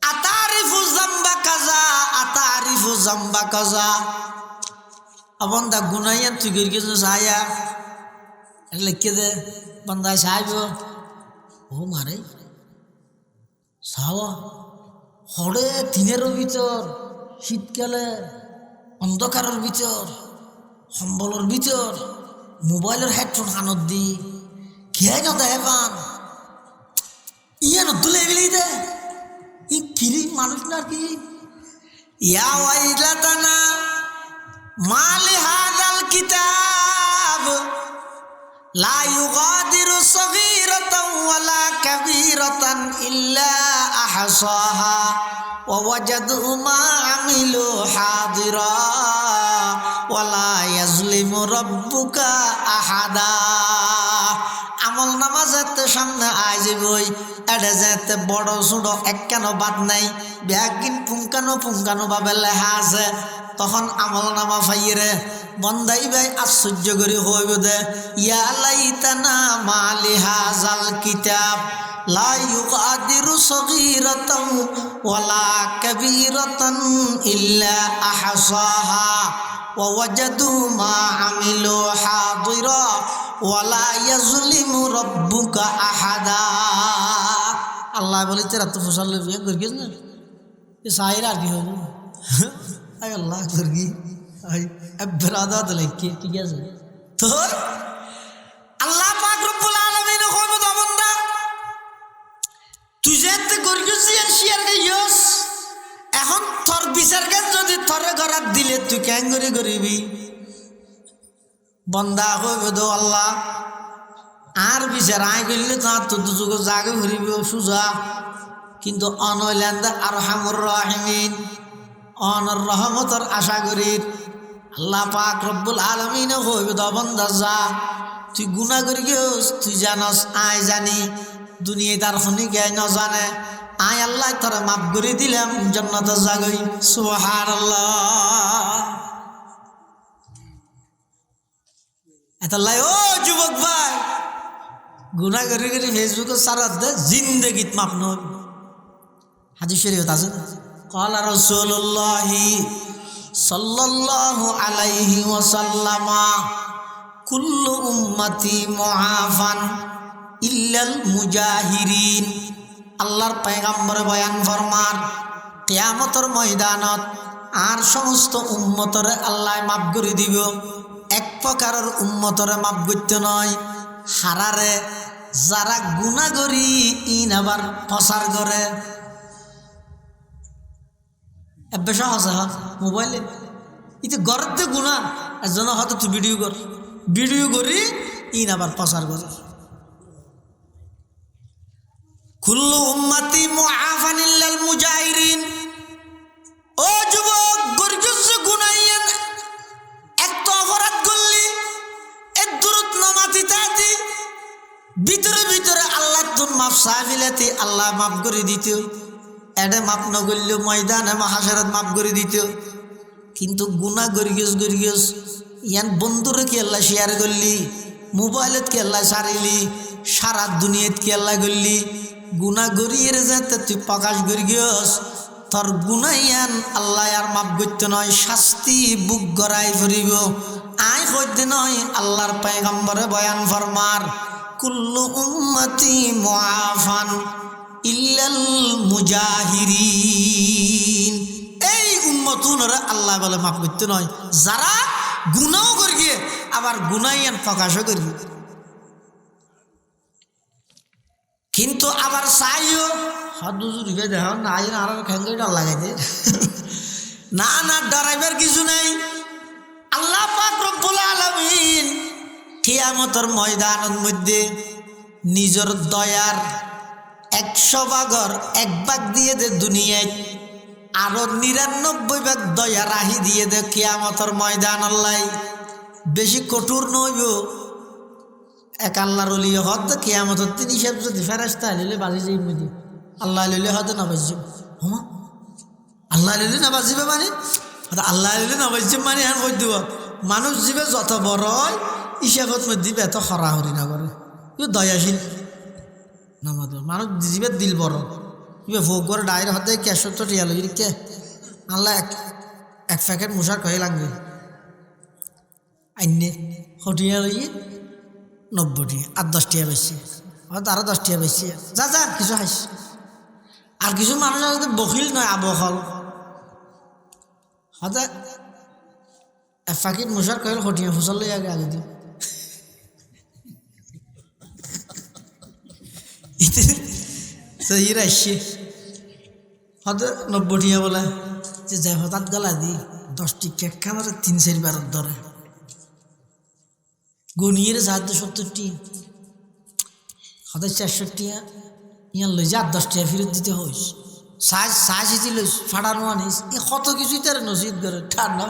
আতারিফু জাম্বা কাজা আতারিফু জাম্বা কাজা। বন্দা গুনাইয়া তুই গিয়ে কিছু সায়া লিখে দে বন্দা সাইব ও মারে সাওয়া হরে দিনের ভিতর শীতকালে অন্ধকারের ভিতর সম্বলের ভিতর মোবাইলের হেডফোন কানত দি খেয়ে না দেহে পান ইয়ে নতুলে এগুলি দে ই কিরি মানুষ না কি ইয়া ওয়াইলাতানা মালি হাযাল কিতাব লা ইউগাদিরু সগীরাতান ওয়ালা কাবীরাতান ইল্লা আহসাহা ওয়া ওয়াজাদু মা আমিলু হাদিরা ওয়ালা ইয়াজলিমু রাব্বুকা আহাদা। আমল নামা যাতে সামনে আই যাবই, এটা যাতে বড় ছোট একখানো বাদ নাই, ব্যাগিন পুঙ্খানো ভাবে লেখা আছে। তখন আমল নামা ফাইরে বন্দাই ভাই আশ্চর্য করে হইব দে, ইয়া লাইতানা মালি হাযাল কিতাব লা ইউগাদিরু সগীরাতান ওয়ালা কাবীরাতান ইল্লা আহসাহা ওয়া ওয়াজাদু মা আমিলু হাদিরা ওয়ালা ইয়াজলিমু রাব্বুকা আহাদা। আল্লাহ বলে তেরা তো ফসল বিয়ে করিস না, এ সাইর আর কি হবে? আয় আল্লাহ করগি আই আবরাদা দলাইকে ঠিক আছে তো আল্লাহ পাক রব্বুল আলামিন কইব তো বান্দা তুই যেতে করিস আর শেয়ার গাইস, এখন তোর বিচার কাজ যদি তোরে ঘরাত দিলে তুই কেন করিবি? বন্দা কইব তো আল্লাহ আর বিচার আই করলে তো দুযোগ জাগে ঘুরিব সুজা, কিন্তু অনৈলান্দা আরহামুর রাহিমিন অনর রহমতর আশা করির আল্লাহ পাক রব্বুল আলামিন হইব তো বন্দা যা তুই গুনাহ করি গেছ, তুই জানস আই জানি, দুনিয়ায় তার হনি কে ন জানে, আই আল্লাহ তোরে মাফ করে দিলাম, জান্নাতে জাগই। সুবহানাল্লাহ। এতলাই ও যুবক ভাই গুনাহ করি ফেসবুকে সারা দে জিন্দেগিত মাফ নয়। হাদিস শরীফ আছে ক্বালা রাসূলুল্লাহ সাল্লাল্লাহু আলাইহি ওয়াসাল্লাম কুল্লু উম্মতি মুআফান ইল্লাল মুজাহিরিন। আল্লাহর পয়গম্বর বয়ান ফরমান কিয়ামতের ময়দানত আর সমস্ত উম্মতরে আল্লাহ মাফ করে দিব, এক প্রকারের উম্মতরে মাফ করতে নয়, হারারে যারা গুনাহ করি ইন আবার প্রচার করে। বেশ আছে মোবাইলে ইতে গড়তে গুনাহ একজন হয়তো তুই ভিডিও করি ইন আবার প্রচার করে। কুল্লু উম্মতি মুআফান ইল্লাল মুজাহিরিন। ও যুবক গর্জস গুনাইয়েন একটা অপরাধ করলি এর দূরত নমাতি তাতি ভিতরে আল্লাহ তুন মাফ সাহিলাতি আল্লাহ মাফ করে দিত, এডে মাফ ন করলেও ময়দানে মাহাশারাত মাফ করে দিত। কিন্তু গুনাহ গরিগেস ইয়ান বন্ধুরে কি আল্লাহ শেয়ার করলি, মোবাইলত কি আল্লাহ সারিলি, সারা দুনিয়াত কি আল্লাহ করলি, গুনাহ গরিয়ের যাতে তুই প্রকাশ গরিগেস তোর গুনাইয়ান আল্লাহ আর মাফ করতে নয়, শাস্তি বুক গড়াই ফুরিব। আই হইতে নয় আল্লাহর পয়গম্বরে বয়ান ফরমার কুল্লু উম্মতি মুআফান ইল্লাল মুজাহিরিন। এই উম্মতুনরা আল্লাহ বলে মাফ করতে নয়, যারা গুনাহ করিয়ে আবার গুনাইয়ান প্রকাশও করি। কিন্তু আবার চাইও হাদুজুরিকে দেখো না আর খেঙ্গে ডর লাগাইতে না ডরাইবার কিছু নাই। আল্লাহ পাক রব্বুল আলামিন কিয়ামতের ময়দানের মধ্যে নিজের দয়ার 100 ভাগর 1 ভাগ দিয়ে দে দুনিয়ায়, আরো 99 ভাগ দয়া রাহি দিয়ে দে কিয়ামতের ময়দান। আল্লাহ বেশি কঠোর নইব। এক আল্লাহর ওলি হত কিয়ামতের তিনি সব যদি ফেরেশতা হইলে বাজি যাই মধ্যে আল্লাহ লইলে হয়তো না বাজিব হমা আল্লাহ লইলে না বাজিবে মানে আল্লাহ লইলে না বাজিব মানে হ্যাঁ কই দিব মানুষ জীবে যত বড় হয় হিসাবত মধ্যে এত হরাহরি না করে দয়াশীল নামাজ মানুষ জীবের দিল বড় ইবে ভোগ করে ডায়ের হতে 71 টিয়া লই কে আল্লাহ এক প্যাকেট মুসার কয়ে লাগবে আইনে হটিয়া লই 90 টিয়া আর 10 টিয়া বেশি হয়তো আরো 10 টিয়া বেশি যা কিছু হাইস। আর কিছু মানুষ আছে বখিল নয় আবহল হয়তো এক প্যাকেট মুসার কয়ে হটিয়া ফসল লই আগে আগে দিই সহিরা আসছে হয়তো 90 টিয়া বলে যে যাই হঠাৎ গলা দি 10টি কেক খামারে 3-4 বার ধরে গনিয়ের 70 হয়তো 400 টিয়া ইয়ার লই যা 10 টাকা ফেরত দিতে হইস সাজ লইস ফাড়ানো আনিস এ কত কিছুই তার নসিদ করে ঠান্ডা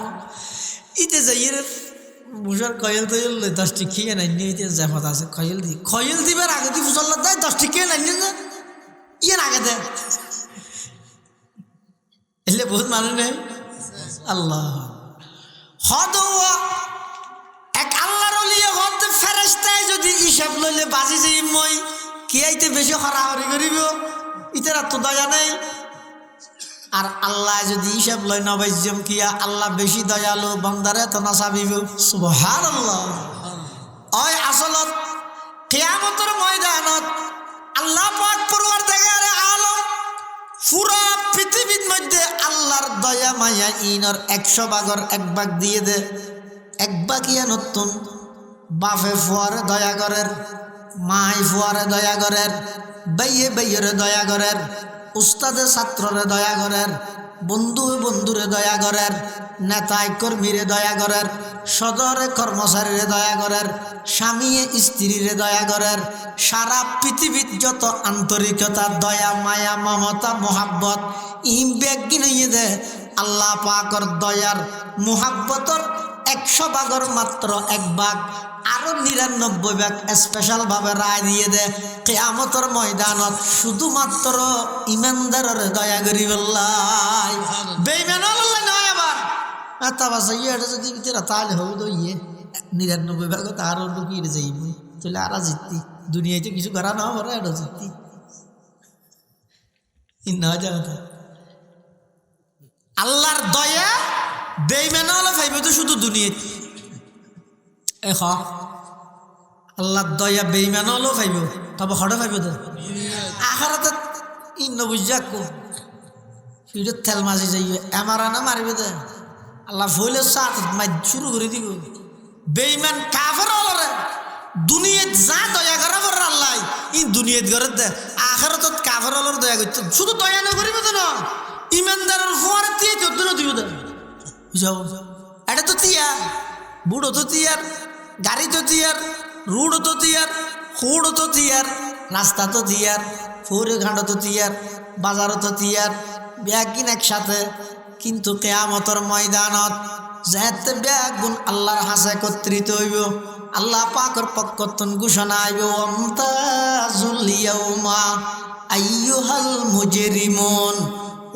ইতে যাইয়ের মুসার কয়েল তৈল লই 10 টি খেয়ে নাই নিয়ে জাফাত আছে কয়েল দিবার আগে তুই ফুসল্লা দেয় 10 টি খেয়ে নাই না ইয়ে আগে দেয় এলে বহুত মানুষ নেই আল্লাহ হদ এক আল্লাহর ওলিয়ে হদ ফেরেশতায় যদি হিসাব লইলে বাজি যাই মই কি আইতে বেশি হরাহরি করিব ইতার তো দয়া নেই আর আল্লাহ যদি হিসাব লয় নবাইজম কিয়া আল্লাহ বেশি দয়ালু বান্দারে তো নাসাবিব সুবহানাল্লাহ ওই আসলত কিয়ামতের ময়দানত আল্লাহ পাক পরওয়ারদিগারে আলম পুরা পৃথিবীর মধ্যে আল্লাহর দয়া মায়া ইনর 100 ভাগের 1 ভাগ দিয়ে দে 1 ভাগ ইয়া নতুন বাপে ফুয়ারে দয়া করের মাই ফুয়ারে দয়া করের বাইয়ে বাইয়ের দয়া করের উস্তাদে ছাত্ররে দয়া করের বন্ধু বন্ধুরে দয়া করের নেতায় কর্মীরে দয়া করের সদরে কর্মচারীরে দয়া করের স্বামী স্ত্রীরে দয়া করের সারা পৃথিবীর যত আন্তরিকতা দয়া মায়া মমতা মোহাব্বত ইম ব্যাগিন হইয়ে দে আল্লাহ পাকর দয়ার মোহাব্বতর 100 ভাগের মাত্র 1 ভাগ আরো 99 ভাগ স্পেশাল ভাবে রায় দিয়ে দে কিয়ামতের ময়দানত শুধুমাত্র ইমানদারের দয়া করিব আল্লাহ বেঈমান আল্লাহ নয় আবার তা বাস এটা যদি তেরা তাহলে হবে তো 99 ভাগ তার লুকিয়ে যাইব তাহলে আর জিততি দুনিয়াতে কিছু করা না হবে এটা জিততি না জানা আল্লাহর দয়া বেঈমান হলে ভাইবে তো শুধু দুনিয়াতে আল্লাহর দয়া বেঈমান হলেও ভাইব তবে হঠাৎ ভাইব তো আখারাতে ইন্ন বুঝা কো ফিরত তেল মাঝে যাইবে আমার আনা মারিবে দে আল্লাহ ফইলে সাত মাই শুরু করে দিব বেঈমান কাফের হলরে দুনিয়াত যা দয়া করা পর আল্লাহ ই দুনিয়াত করে দে আখারাতে কাফের হলর দয়া করতে শুধু দয়া না করিবে তো না ইমানদারের ফোয়ারে দিয়ে চোদ্দ দিব দে বুঝাও এটা তো তিয়ার বুড়ো তো তিয়ার গাড়ি তো তিয়ার রুড়ো তো তিয়ার হুড়ো তো তিয়ার রাস্তা তো তিয়ার ফুরে ঘাঁড়ো তো তিয়ার বাজারও তো তিয়ার ব্যাগিন একসাথে কিন্তু কিয়ামতের ময়দানত যেতে ব্যাগুন আল্লাহর হাসে একত্রিত হইব আল্লাহ পাকের পক্ষতন ঘোষণা আইব ওয়ামতাজুল ইয়াউমা আইয়ুহাল মুজরিমুন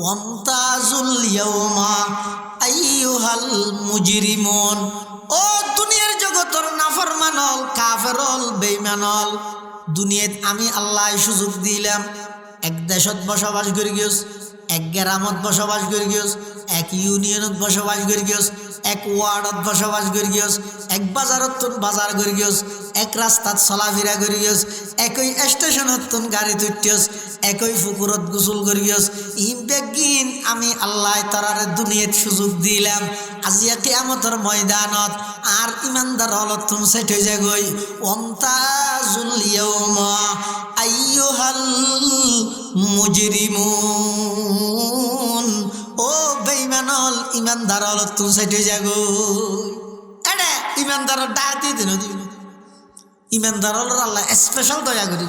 ওয়ামতাজুল ইয়াউমা আইয়ুহাল মুজরিমুন ও দুনিয়ার জগতের নাফরমানল কাফেরল বেঈমানল দুনিয়াত আমি আল্লাহ সুযোগ দিলাম এক দেশত বসবাস করি গিয়েছ এক গ্রামত বসবাস করি গিয়েছ এক ইউনিয়নত বসবাস করি গিয়েছ এক ওয়ার্ডত বসবাস করি গিয়েছ এক বাজারত বাজার করি গিয়েছ এক রাস্তাত চলাফেরা করি গিয়েছ একই স্টেশনত গাড়ি তুটিস একই পুকুরত গোসল করি গিয়েছ ইম বেগিন আমি আল্লাহ তারারে দুনিয়াত সুযোগ দিলাম আজিয়া কিয়ামতের ময়দানত আর ইমানদার হলত তুমি সেট হয়ে যায় গই ওয়ামতাজুল ইয়াউমা আইয়ুহাল মুজরিমুন ও বেঈমানল ইমানদার হলত তুমি সেট হয়ে যায় গই এডে ইমানদার ডাতি দিন দিন ইমানদার হল আল্লাহ স্পেশাল দয়া করি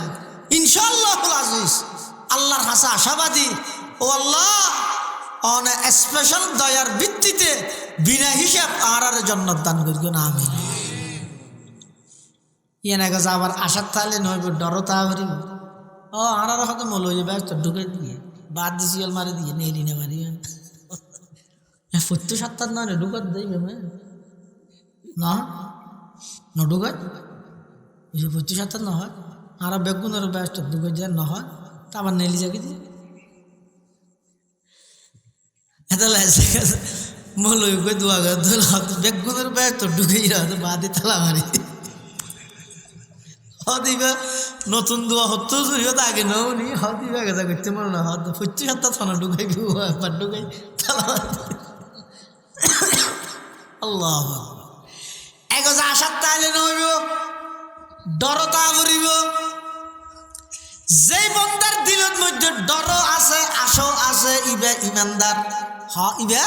ইনশাআল্লাহুল আজিজ আল্লাহর হাসা আশাবাদী ও আল্লাহ অন স্পেশাল দয়ার ভিত্তিতে বিনা হিসাব আর জান্নাত দান করিও না আমিন ইয়েনা গেছে আবার আশার তাহলে নইব ডরও তা করি ও আর হয়তো মল হয়ে ব্যস্ত ঢুকে দিয়ে বাদ দিছি মারি দিয়ে নেই না মারি 70-70 না ঢুকাত দেবে না না ঢুকাত 70-70 না হয় আর বেগুনের ব্যস্ত ঢুকে যায় না হয় তা আবার নেলি যাকে দিয়ে এটা লাইছে মলই কই দোয়া গা দল বেগুনের ব্যস্ত ঢুকে যায় বাদে তালা মারি হদিবা নতুন দোয়া হতো জুড়িও তো আগে নাও নি হদিবা গেছে করতে মনে না হদ 70-70 থানা ঢুকাই একবার ঢুকাই তালা আল্লাহ এগোজা আশার তাইলে নইব ডরতা করিব যেই বন্দার দিলের মধ্যে ডর আছে আশাও আছে ইবে ইমানদার হ ইবে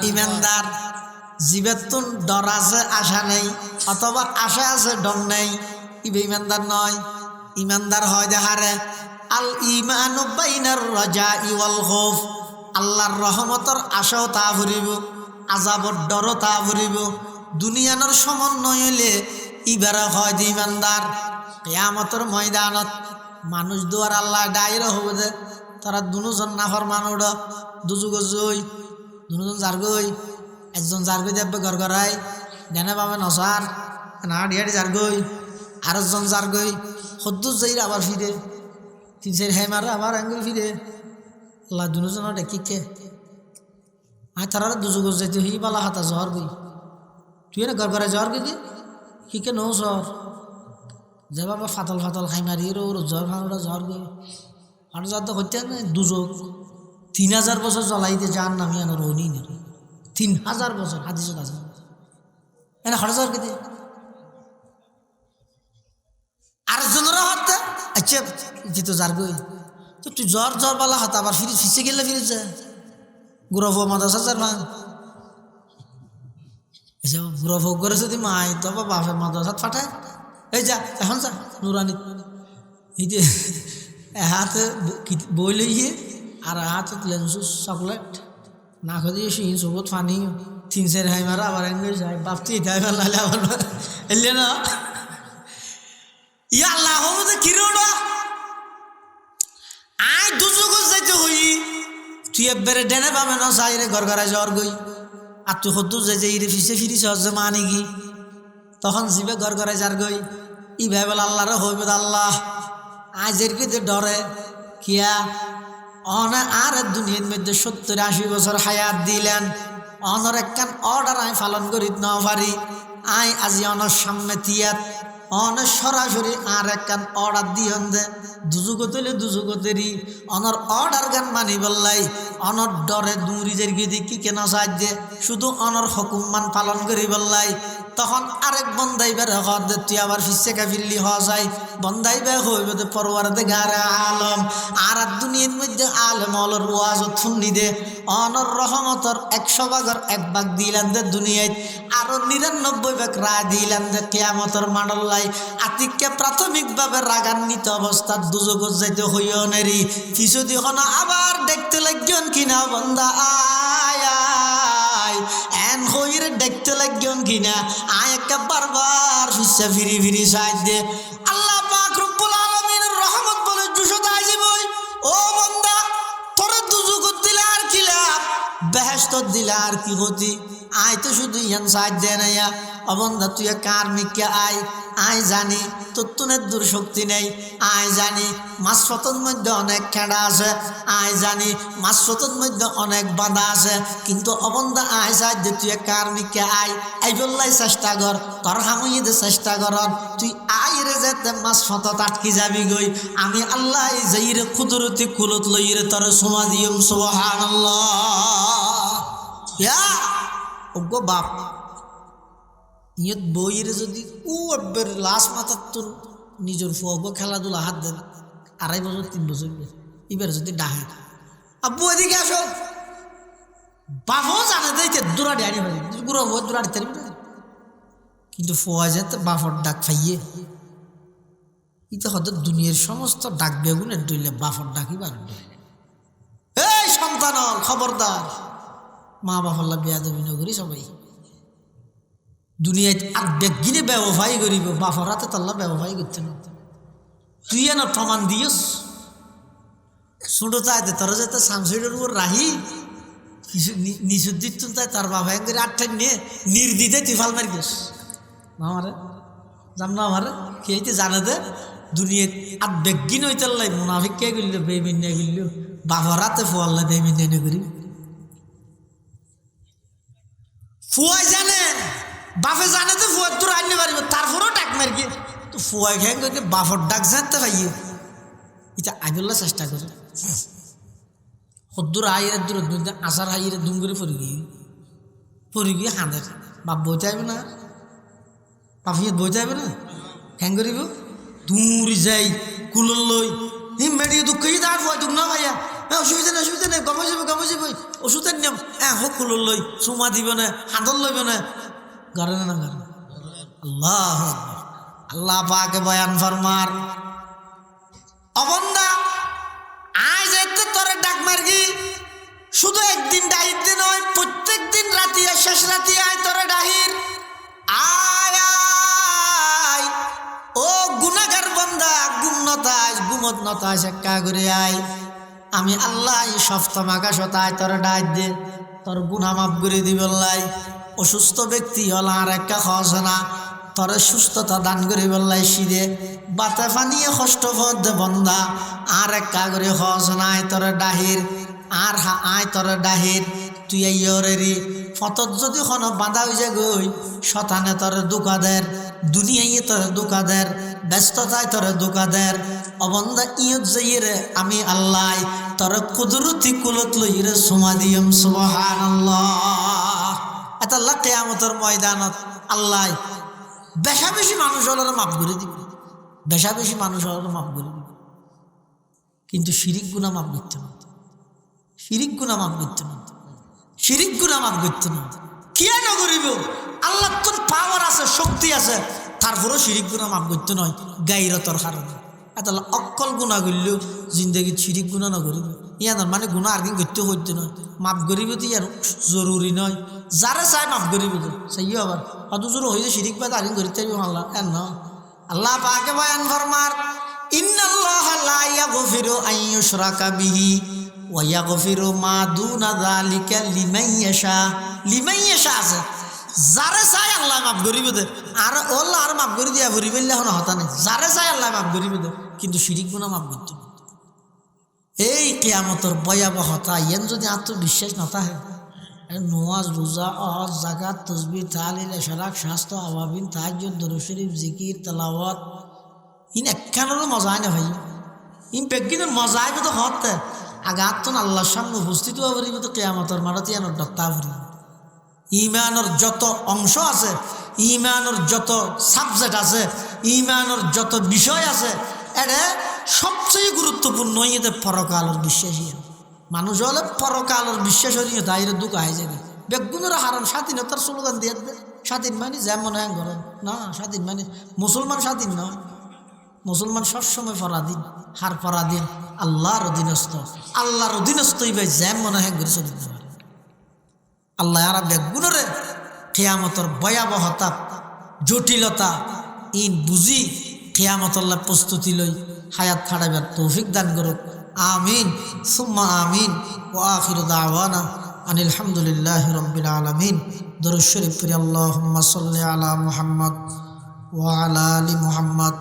ইমানদার জীবের ডর আছে আশা নেই, অথবা আশা আছে ডর নেই, ইবে ইমানদার নয়। ইমানদার হয় দেহারে আল ঈমানু বাইনার রাজাই ওয়াল খাউফ, আল্লাহর রহমতের আশাও তা ভরিব, আযাবর ডরও তা ভরিব। দুনিয়ানোর সমন্বয় হইলে ইবারা হয় যে ইমানদার। কিয়ামতের ময়দানত মানুষ দুয়ার আল্লাহ ডাইর হবে যে তারা দুজন নাফরমান উড় দুজুগ জই, দুজন যার গই, একজন যার গই দেখবে ঘর ঘরাই ডেনে পাবে নসার না ডিয়ারি যার গই, আরেকজন যার গই সদ্দুর যাই আবার ফিরে, তিন চার হে মারে আবার আঙ্গুল ফিরে। আল্লাহ দুজনের ডেকিকে আয় তারা দুজুগ যাইতে হি বালা হাতা জ্বর গই, তুই না ঘর ঘরে জ্বর গই হিকে নৌ জ্বর যে বাবা ফাতল ফাতল খাই মারি ওর জ্বর ফানুটা জ্বর গই আর জ্বর তো হইতে না দুযোগ 3000 বছর জ্বলাইতে যান নামি আনার রনি না 3000 বছর হাদিস আছে এনে হঠাৎ জ্বর কেটে আর জনেরা হাতে আচ্ছা যেত যার গই তো তুই জ্বর জ্বর বালা হাত আবার ফিরে ফিসে গেলে ফিরে যা গুরফ মাদ্রাসা যার মা গুরফ করে যদি মাই তবে বাপের মাদ্রাসাত ফাটায় এই যা এখন যা নুরানি এই যে হাতে বই লইয়ে আর হাতে লেন্সু চকলেট না খাই দিয়ে সিং সবুত ফানি 3-4 হাই মারা আবার এঙ্গে যায় বাপতি এটাই ভাল লাগে আবার এলে না ইয়া আল্লাহ হবে কি রোডা আয় দুজুগ যাইতে হই তুই একবারে ডেনে পাবে না সাইরে ঘর ঘরে জ্বর গই আর তুই সদ্দু যে ইরে ফিসে ফিরি সহজে মানি কি তখন জিবে ঘর ঘরে যার গই ই ভাই বলে আল্লাহরে হইবে আল্লাহ আজের কিন্তু ডরে কিয়া অনে আর দুনিয়ার মধ্যে 70-80 বছর হায়াত দিলেন অনর একখান অর্ডার আমি পালন করি না পারি আই আজি অনর সামনে তিয়াত অনেক সরাসরি আর একখান অর্ডার দিয়ন দে দুজুগতেলে দুজুগতেরই অনর অর্ডার গান মানি বললাই অনর ডরে দুরিজের গিদি কি কেন সাহায্যে শুধু অনর হুকুমমান পালন করি বললাই তখন আরেক বন্দাই বের হর দে তুই আবার ফিসে কাফিরলি হওয়া যায় বন্দাই বে হইবে দে পরওয়ার দে গারে আলম আর দুনিয়ার মধ্যে আলম অলর ওয়াজত শুনি দে অনর রহমতর 100 ভাগের 1 ভাগ দিলেন দে দুনিয়ায় আরো 99 ভাগ রায় দিলেন দে কিয়ামতের মাডল্লাই আতিককে প্রাথমিকভাবে রাগান্বিত অবস্থা দুজগ যাইতে হইও নেরি কিছু দিখন আবার দেখতে লাগজন কিনা বন্দা আয় আয় এন হইরে দেখতে লাগজন কিনা আয় একটা বারবার ফিসা ফিরি ফিরি সাইড দে আল্লাহ পাক রব্বুল আলামিনের রহমত বলে জুসদ আইবই ও বন্দা তোরে দুজগত দিলে আর কি লাভ বেহেশত দিলে আর কি ক্ষতি আয় তো শুধু ইয়ান সাইড দে না ইয়া অবন্ধা তুই কার মিকে আয় আয় জানি তোর তুনের দুর্শক্তি নেই আয় জানি মাছ ফতর মধ্যে অনেক খেড়া আছে আয় জানি মাছ ফতর মধ্যে অনেক বাধা আছে কিন্তু অবন্ধা আয় সাইড দে তুই কার মিকে আয় এই বললাই চেষ্টা কর তোর হামুই দে চেষ্টা কর তুই আয় রে যেতে মাছ ফতত আটকি যাবি গই আমি আল্লাহ যাইরে কুদরতি কুলত লইরে তোর সোমা দিয়ম সুবহানাল্লাহ ইয়া ওগো বাপ ইয়ত বইয়ের যদি ওর লাশ মাথার তোর নিজের ফুয়াগো খেলাধুলা হাত দেন 2.5 বছর 3 বছর এবার যদি ডাহে আব্বু এদিকে আসো বাপও জানে দেখে দূরাটি আনি হয় গুড়ো ভোর দূরাটি তারি কিন্তু ফুয়া যেতে বাপর ডাক খাইয়ে ইতে হয়তো দুনিয়ার সমস্ত ডাক বেগুনের দইলে বাপর ডাকি বার এই সন্তান খবরদার মা বাপল্লা বিয়া দেবী নগরী সবাই দুনিয়ায় আর বেগিনে ব্যবসায়ী করিব বাপর হাতে তাল্লা ব্যবসায়ী করতে না তুই না প্রমাণ দিয়স ছোটো চাইতে তোর যেতে শামসুরের উপর রাহি কিছু নিচুর দিত তাই তার বাবা করে 8 নিয়ে নির্দিতে তুই ফাল মারি গেস না আমারে জান না আমারে খেয়েতে জানে দে দুনিয়ায় আর বেগিন হইতে লাই মুনাফিক কে গেল বেমিনে গেল বাপর হাতে ফোয়াল্লা বেমিনে করি ফুয়াই জানে বাপে জানে তো ফুয়ার তোর আনতে পারিব তারপরেও ডাক মারি তো ফুয়াই খেয়ে গেলে বাপর ডাক জানতে পাইয়ে এটা আইবল্লা চেষ্টা করে সদ্দুর আইয়ের দূর আসার হাইয়ের দুম করে পড়ি গিয়ে হাঁদে বাপ বই চাইবে না বাপিয়ে বই চাইবে না হ্যাং করিব দূর যাই কুলর লই মেডিয়ে দুঃখ তার ফুয়াই দুঃখ না ভাইয়া হ্যাঁ অসুবিধা নেই গমে যাবে ওষুধের নিয়ম হ্যাঁ হোক খুলুর লই চুমা দিব না হাতল লইব না ঘরে না ঘরে আল্লাহ আল্লাহ পাকে বয়ান ফরমার অবন্দা আজ এতে তোরে ডাক মারগি শুধু একদিন ডাইতে নয় প্রত্যেক দিন রাতি শেষ রাতি আয় তোরে ডাহির আয় আয় ও গুনাহগার বান্দা গুমত নতাস একা করে আয় আমি আল্লাহ এই সপ্তম আকাশত আয় তোরে ডাক দে তোর গুনাহ মাফ করে দিবল্লাই অসুস্থ ব্যক্তি হল আর একটা খস না তোরে সুস্থতা দান করে বললাই সিদে বাতে ফানিয়ে কষ্ট দে বন্দা আর একটা করে খস না আয় তোরে ডাহির আর আয় তোরে ডাহির তুই এই ফতত যদি খন বাঁধা হয়ে যায় গই শতানে তোরে দোকাদের দুনিয়ায় তোরে দোকাদের ব্যস্ততায় তোরে দোকাদের অবন্দা ইয়ত যাইয়ে রে আমি আল্লাহ তোরে কুদরতি কুলত লই রে সুমা দিয়ম সুবহানাল্লাহ এত আল্লাহ কিয়ামতের ময়দানত আল্লাহ বেশি মানুষ হলে মাফ করে দিবে বেশি মানুষ হলে মাফ করে দিবে কিন্তু শিরিক গুনাহ মাফ করতে না শিরিক গুনাহ মাফ করতে না কিয়া না করিব আল্লাহ তোর পাওয়ার আছে শক্তি আছে তারপরেও শিরিক গুনাহ মাফ করতে নয় গাইরতর কারণে এত অক্কল গুনাহ করলেও জিন্দগিত শিরিক গুনাহ না করিব ইয়ার মানে গুনাহ আর দিন করতে হইতে নয় মাফ করিব তো ইয়ার জরুরি নয় যারা চায় মাফ করিব তো সেইও আবার অত জোর হয়েছে শিরিক পায় তারিন করিতে আল্লাহ কেন আল্লাহ পাকে বয়ান ফরমার ইন্নাল্লাহা লা ইয়াগফিরু আন ইউশরাকা বিহি ওয়া ইয়াগফিরু মা দুনা যালিকা লিমান ইয়াশা আছে যারে চাই আল্লাহ মাফ করিব দে আর আল্লাহ আর মাফ করে দিয়া ভরি বললে এখন হতা নেই যারে চাই আল্লাহ মাফ করিব দে কিন্তু শিরিক গুনাহ মাফ করতে না এই কিয়ামতের ভয়াবহতা ইয়ান যদি আত্মবিশ্বাস না থাকে নওয়াজ রোজা হজ যাকাত তাসবিহ তাহলিল ইশরাক শাস্ত্র আওয়াবিন তাহাজ্জুদ দরুদ শরীফ জিকির তেলাওয়াত ইন একখানেরও মজা না ভাই ইন বেগিনের মজা আইব তো হতে আগাত তো আল্লাহর সামনে উপস্থিত হওয়া পারিব তো কিয়ামতের মাঠে ইয়ানোর ডক্তা ভরিব ইমানের যত অংশ আছে ইমানের যত সাবজেক্ট আছে ইমানের যত বিষয় আছে এটা সবচেয়ে গুরুত্বপূর্ণ এতে পরকালের বিশ্বাসী মানুষ হলে পরকালের বিশ্বাস হয়ে তাই দুঃখ হয়ে যাবে বেগুনের হারাম স্বাধীনতার স্লোগান দিয়ে দেবে স্বাধীন মানে যেমন হ্যাঁ গরম না স্বাধীন মানে মুসলমান স্বাধীন নয় মুসলমান সবসময় পরাধীন হার পরাধীন আল্লাহর অধীনস্থই ভাই যেমন হ্যাঁ করে চলিতে পারে আল্লাহ আর বেগুনরে কিয়ামতের ভয়াবহতা জটিলতা ইন বুঝি কিয়ামতাল্লাহ প্রস্তুতি লই হায়াত খাড়াইবার তৌফিক দান করুক আমিন সুম্মা আমিন ও আখিরু দাওয়ানা আনিল হামদুলিল্লাহি রাব্বিল আলামিন দরুদ শরীফ পড়ি আল্লাহুম্মা সাল্লি আলা মুহাম্মদ ওয়া আলা আলি মুহাম্মদ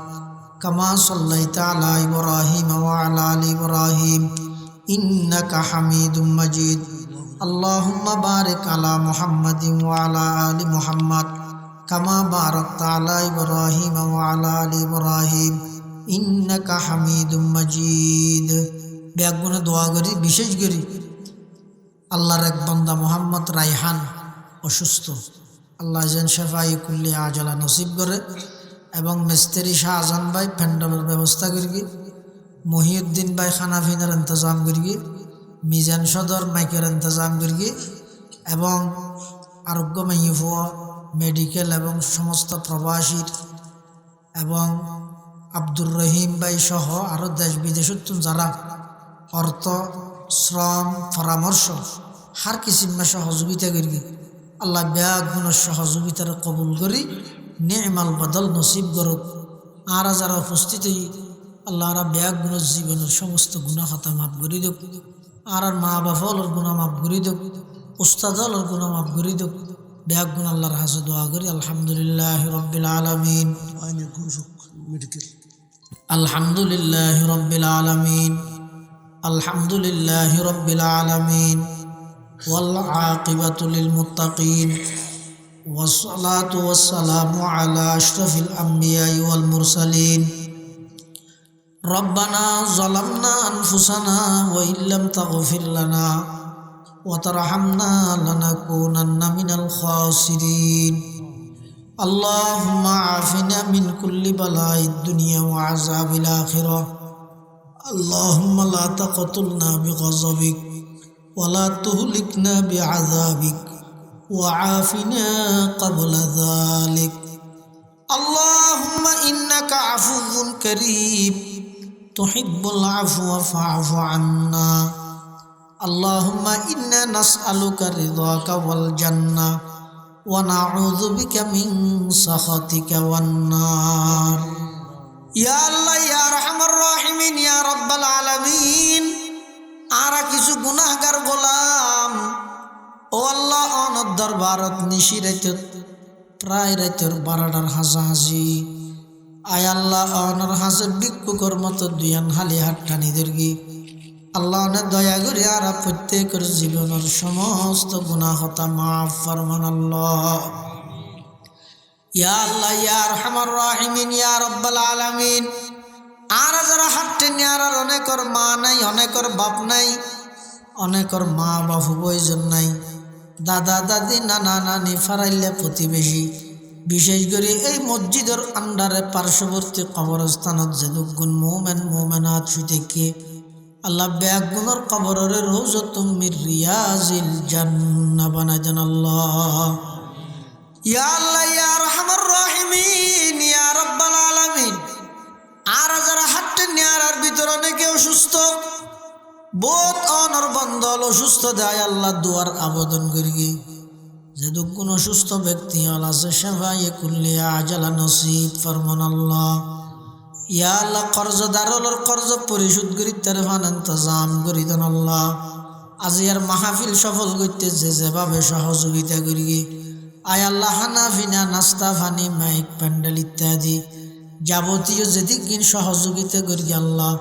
কামা সাল্লাইতা আলা ইব্রাহিম ওয়া আলা আলি ইব্রাহিম ইন্নাকা হামিদুম মাজিদ اللهم بارك على محمد وعلى آل محمد كما باركت على إبراهيم وعلى آل إبراهيم إنك حميد مجيد বেগুনে দোয়া করি বিশেষ করি আল্লাহর এক বান্দা মোহাম্মদ রায়হান অসুস্থ আল্লাহ যেন শেফাই কুল্লি আজলা নসিব করে এবং মিস্ত্রি শাহজাহান ভাই প্যান্ডেলের ব্যবস্থা করি মহিউদ্দিন ভাই খানা পিনার ইন্তজাম করি মিজান সদর মাইকের ইন্তজাম করি এবং আরোগ্য মাইফো মেডিকেল এবং সমস্ত প্রবাসীর এবং আব্দুর রহিম ভাই সহ আরও দেশ বিদেশত যারা অর্থ শ্রম পরামর্শ হার কিসিমে সহযোগিতা করি আল্লাহ ব্যাগুণের সহযোগিতার কবুল করি নেমাল বদল নসিব করুক আর যারা উপস্থিত আল্লাহ ব্যাগুণের জীবনের সমস্ত গুণা খাতা মাফ করে দেব আর মা বাপলের গুণা মাফ করে দেব উস্তাদলের গুণা মাফ করে দেব ব্যাগুণ আল্লাহর হাসে দোয়া করি আলহামদুলিল্লাহ রব্বিল আলামিন আলহামদুলিল্লাহ রব্বিল আলামিন আলহামদুলিল্লাহ রব্বিল আলামিন ওয়াল আকিবাতু লিল মুত্তাকিন ওয়াসসালাতু ওয়াসসালামু আলা আশরাফিল আমবিয়া ওয়াল মুরসালিন ربنا ظلمنا أنفسنا وإن لم تغفر لنا وترحمنا لنكونن من الخاسرين اللهم عافنا من كل بلاء الدنيا وعذاب الآخرة اللهم لا تقتلنا بغضبك ولا تهلكنا بعذابك وعافنا قبل ذلك اللهم إنك عفو كريم تحب العفو فاعف عنا اللهم إنا نسألك رضاك والجنة ونعوذ بك من سخطك والنار يا الله يا أرحم الراحمين يا رب العالمين আরা কিছু গুনাহগার গোলাম ও আল্লাহ অনর দরবারত নিশি রাইতত প্রায় রাইতর 12টার হাসাহাসি আয় আল্লাহ অনর হাসে বিক্ষুকর মতো দুয়ান হালি হাট্টানি দর্গি আল্লাহ অনে দয়া করে আরা প্রত্যেকের জীবনের সমস্ত গুনাহ হতা মাফ ফরমান আল্লাহ ইয়া আল্লাহ ইয়া আরহামার রাহিমিন ইয়া রাব্বাল আলামিন আর যারা হাঁটতে নিয়ে আর অনেকর মা নাই অনেকর বাপ নাই অনেকর মা বাপু বয়জন নাই দাদা দাদি নানা নানি ফারাইলে প্রতিবেশী বিশেষ করে এই মসজিদের আন্ডারে পার্শ্ববর্তী কবরস্থানত যে দুগুণ মোমেন মোমেনাত শুইতে আল্লাহ ব্যাগুনের কবরের রওজাতুম মির রিয়াজিল জান্নাহ বানায় দেন আল্লাহ ইয়া আল্লাহ ইয়া আরহামার রাহিমিন ইয়া রাব্বাল আলামিন আর যারা হাঁটতে নেয়ার ভিতর অনেকে অসুস্থ বোধ অনর বন্ধল অসুস্থ দেয় আল্লাহ দুয়ার আবেদন করি যে দুগুণ অসুস্থ ব্যক্তি হল আছে সেবাই কুল্লি আজালা নসিব ফরমান আল্লাহ ইয়া আল্লাহ কর্জদার হলর কর্জ পরিশোধ করি তার ফান ইন্তজাম করি দেন আল্লাহ আজি আর মাহফিল সফল করতে যেভাবে সহযোগিতা করি আয় আল্লাহ হানা ফিনা নাস্তা ফানি মাইক প্যান্ডেল ইত্যাদি যাবতীয় যেদিন সহযোগিতা করি আল্লাহ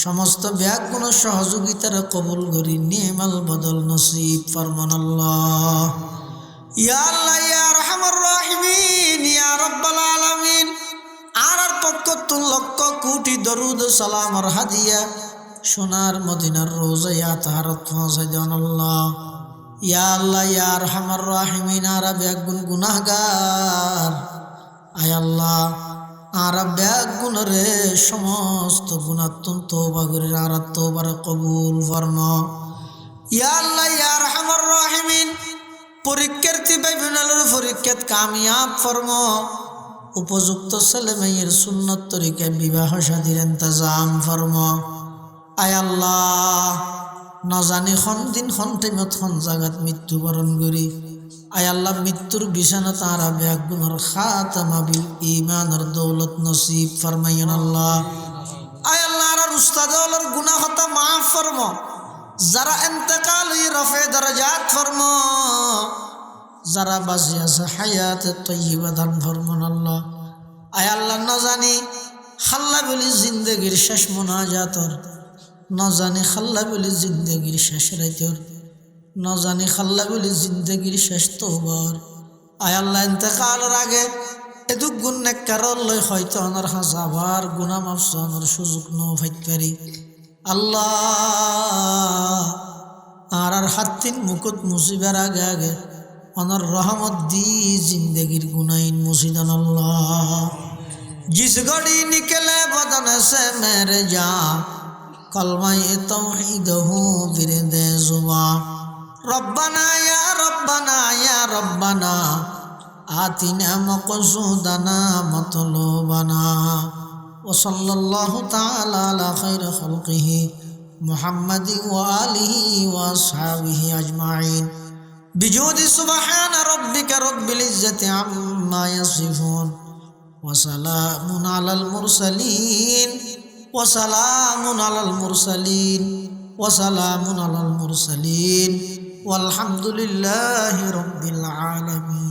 সমস্ত ব্যাগুণ সহযোগিতার কবুল করি নিমাল বদল নসিব ফরমান আল্লাহ ইয়া আল্লাহ ইয়া আরহামার রাহিমিন ইয়া রাব্বাল আলামিন আর পক্ষ তুল লক্ষ কোটি দরুদ সালাম আর হাদিয়া সোনার মদিনার রোজায়া তাহারত পৌঁছাই দেন আল্লাহ ইয়া আল্লাহ ইয়া আরহামার রাহিমিন আর ব্যাগুণ গুনাহগার আয় আল্লাহ আর ব্যাগুণরে সমস্ত গুণাত্মন তওবা করে আর তওবার কবুল ফরমা ইয়া আল্লাহ ইয়া আরহামার রাহিমিন পরীক্ষার্থী ভাই-বোনেদের পরীক্ষাত কামিয়াব ফরমা উপযুক্ত ছেলে মেয়ের সুন্নত তরিকায় বিবাহ শাদীর ইন্তজাম ফরমা আয় আল্লাহ না জানি খন দিন খন টাইমত খন জাগাত মৃত্যুবরণ করি আয় আল্লাহ মৃত্যুর বিছানা তারা ব্যাগুণর খাতামা বিল ঈমানের দৌলত নসিব ফরমাইন আল্লাহ আয় আল্লাহ আর উস্তাদ হলর গুনাহ হতা মাফ ফরমা যারা ইন্তেকাল হই রফে দরজাত ফরমা যারা বাঁচি আছে হায়াতে তয়্যিবা দান ফরমান আল্লাহ আয় আল্লাহ না জানি খাল্লা বলি জিন্দেগির শেষ মোনাজাতর না জানি খাল্লা বলি জিন্দেগির শেষ রাইতর না জানি খাল্লা বলি জিন্দেগির শেষ তওবার আয় আল্লাহ ইন্তেকালের আগে এদুক গুণ নেককারর লই হয়তো অনর হাজাবার গুনাহ মাফ সানোর সুযোগ ন ফাইতে পারি আল্লাহ আর হাতিন মুকুট মুসিবার আগে আগে অনর রহমত দি জিন্দেগির গুনাইন মুসিদান আল্লাহ जिस घड़ी निकले बदन से मेरे जा कलमा-ए तौहीद हो विरदे जुबां रब्बना या रब्बना आतिना मक़सूदना मतलूबना व सल्लल्लाहु ताला अला खैर खल्क़िही मुहम्मद व आलिही व अस्हाबिही अजमाइन बिजूदि सुब्हान रब्बिका रब्बिल इज्जति अम्मा यसिफून وسلام على المرسلين وسلام على المرسلين وسلام على المرسلين والحمد لله رب العالمين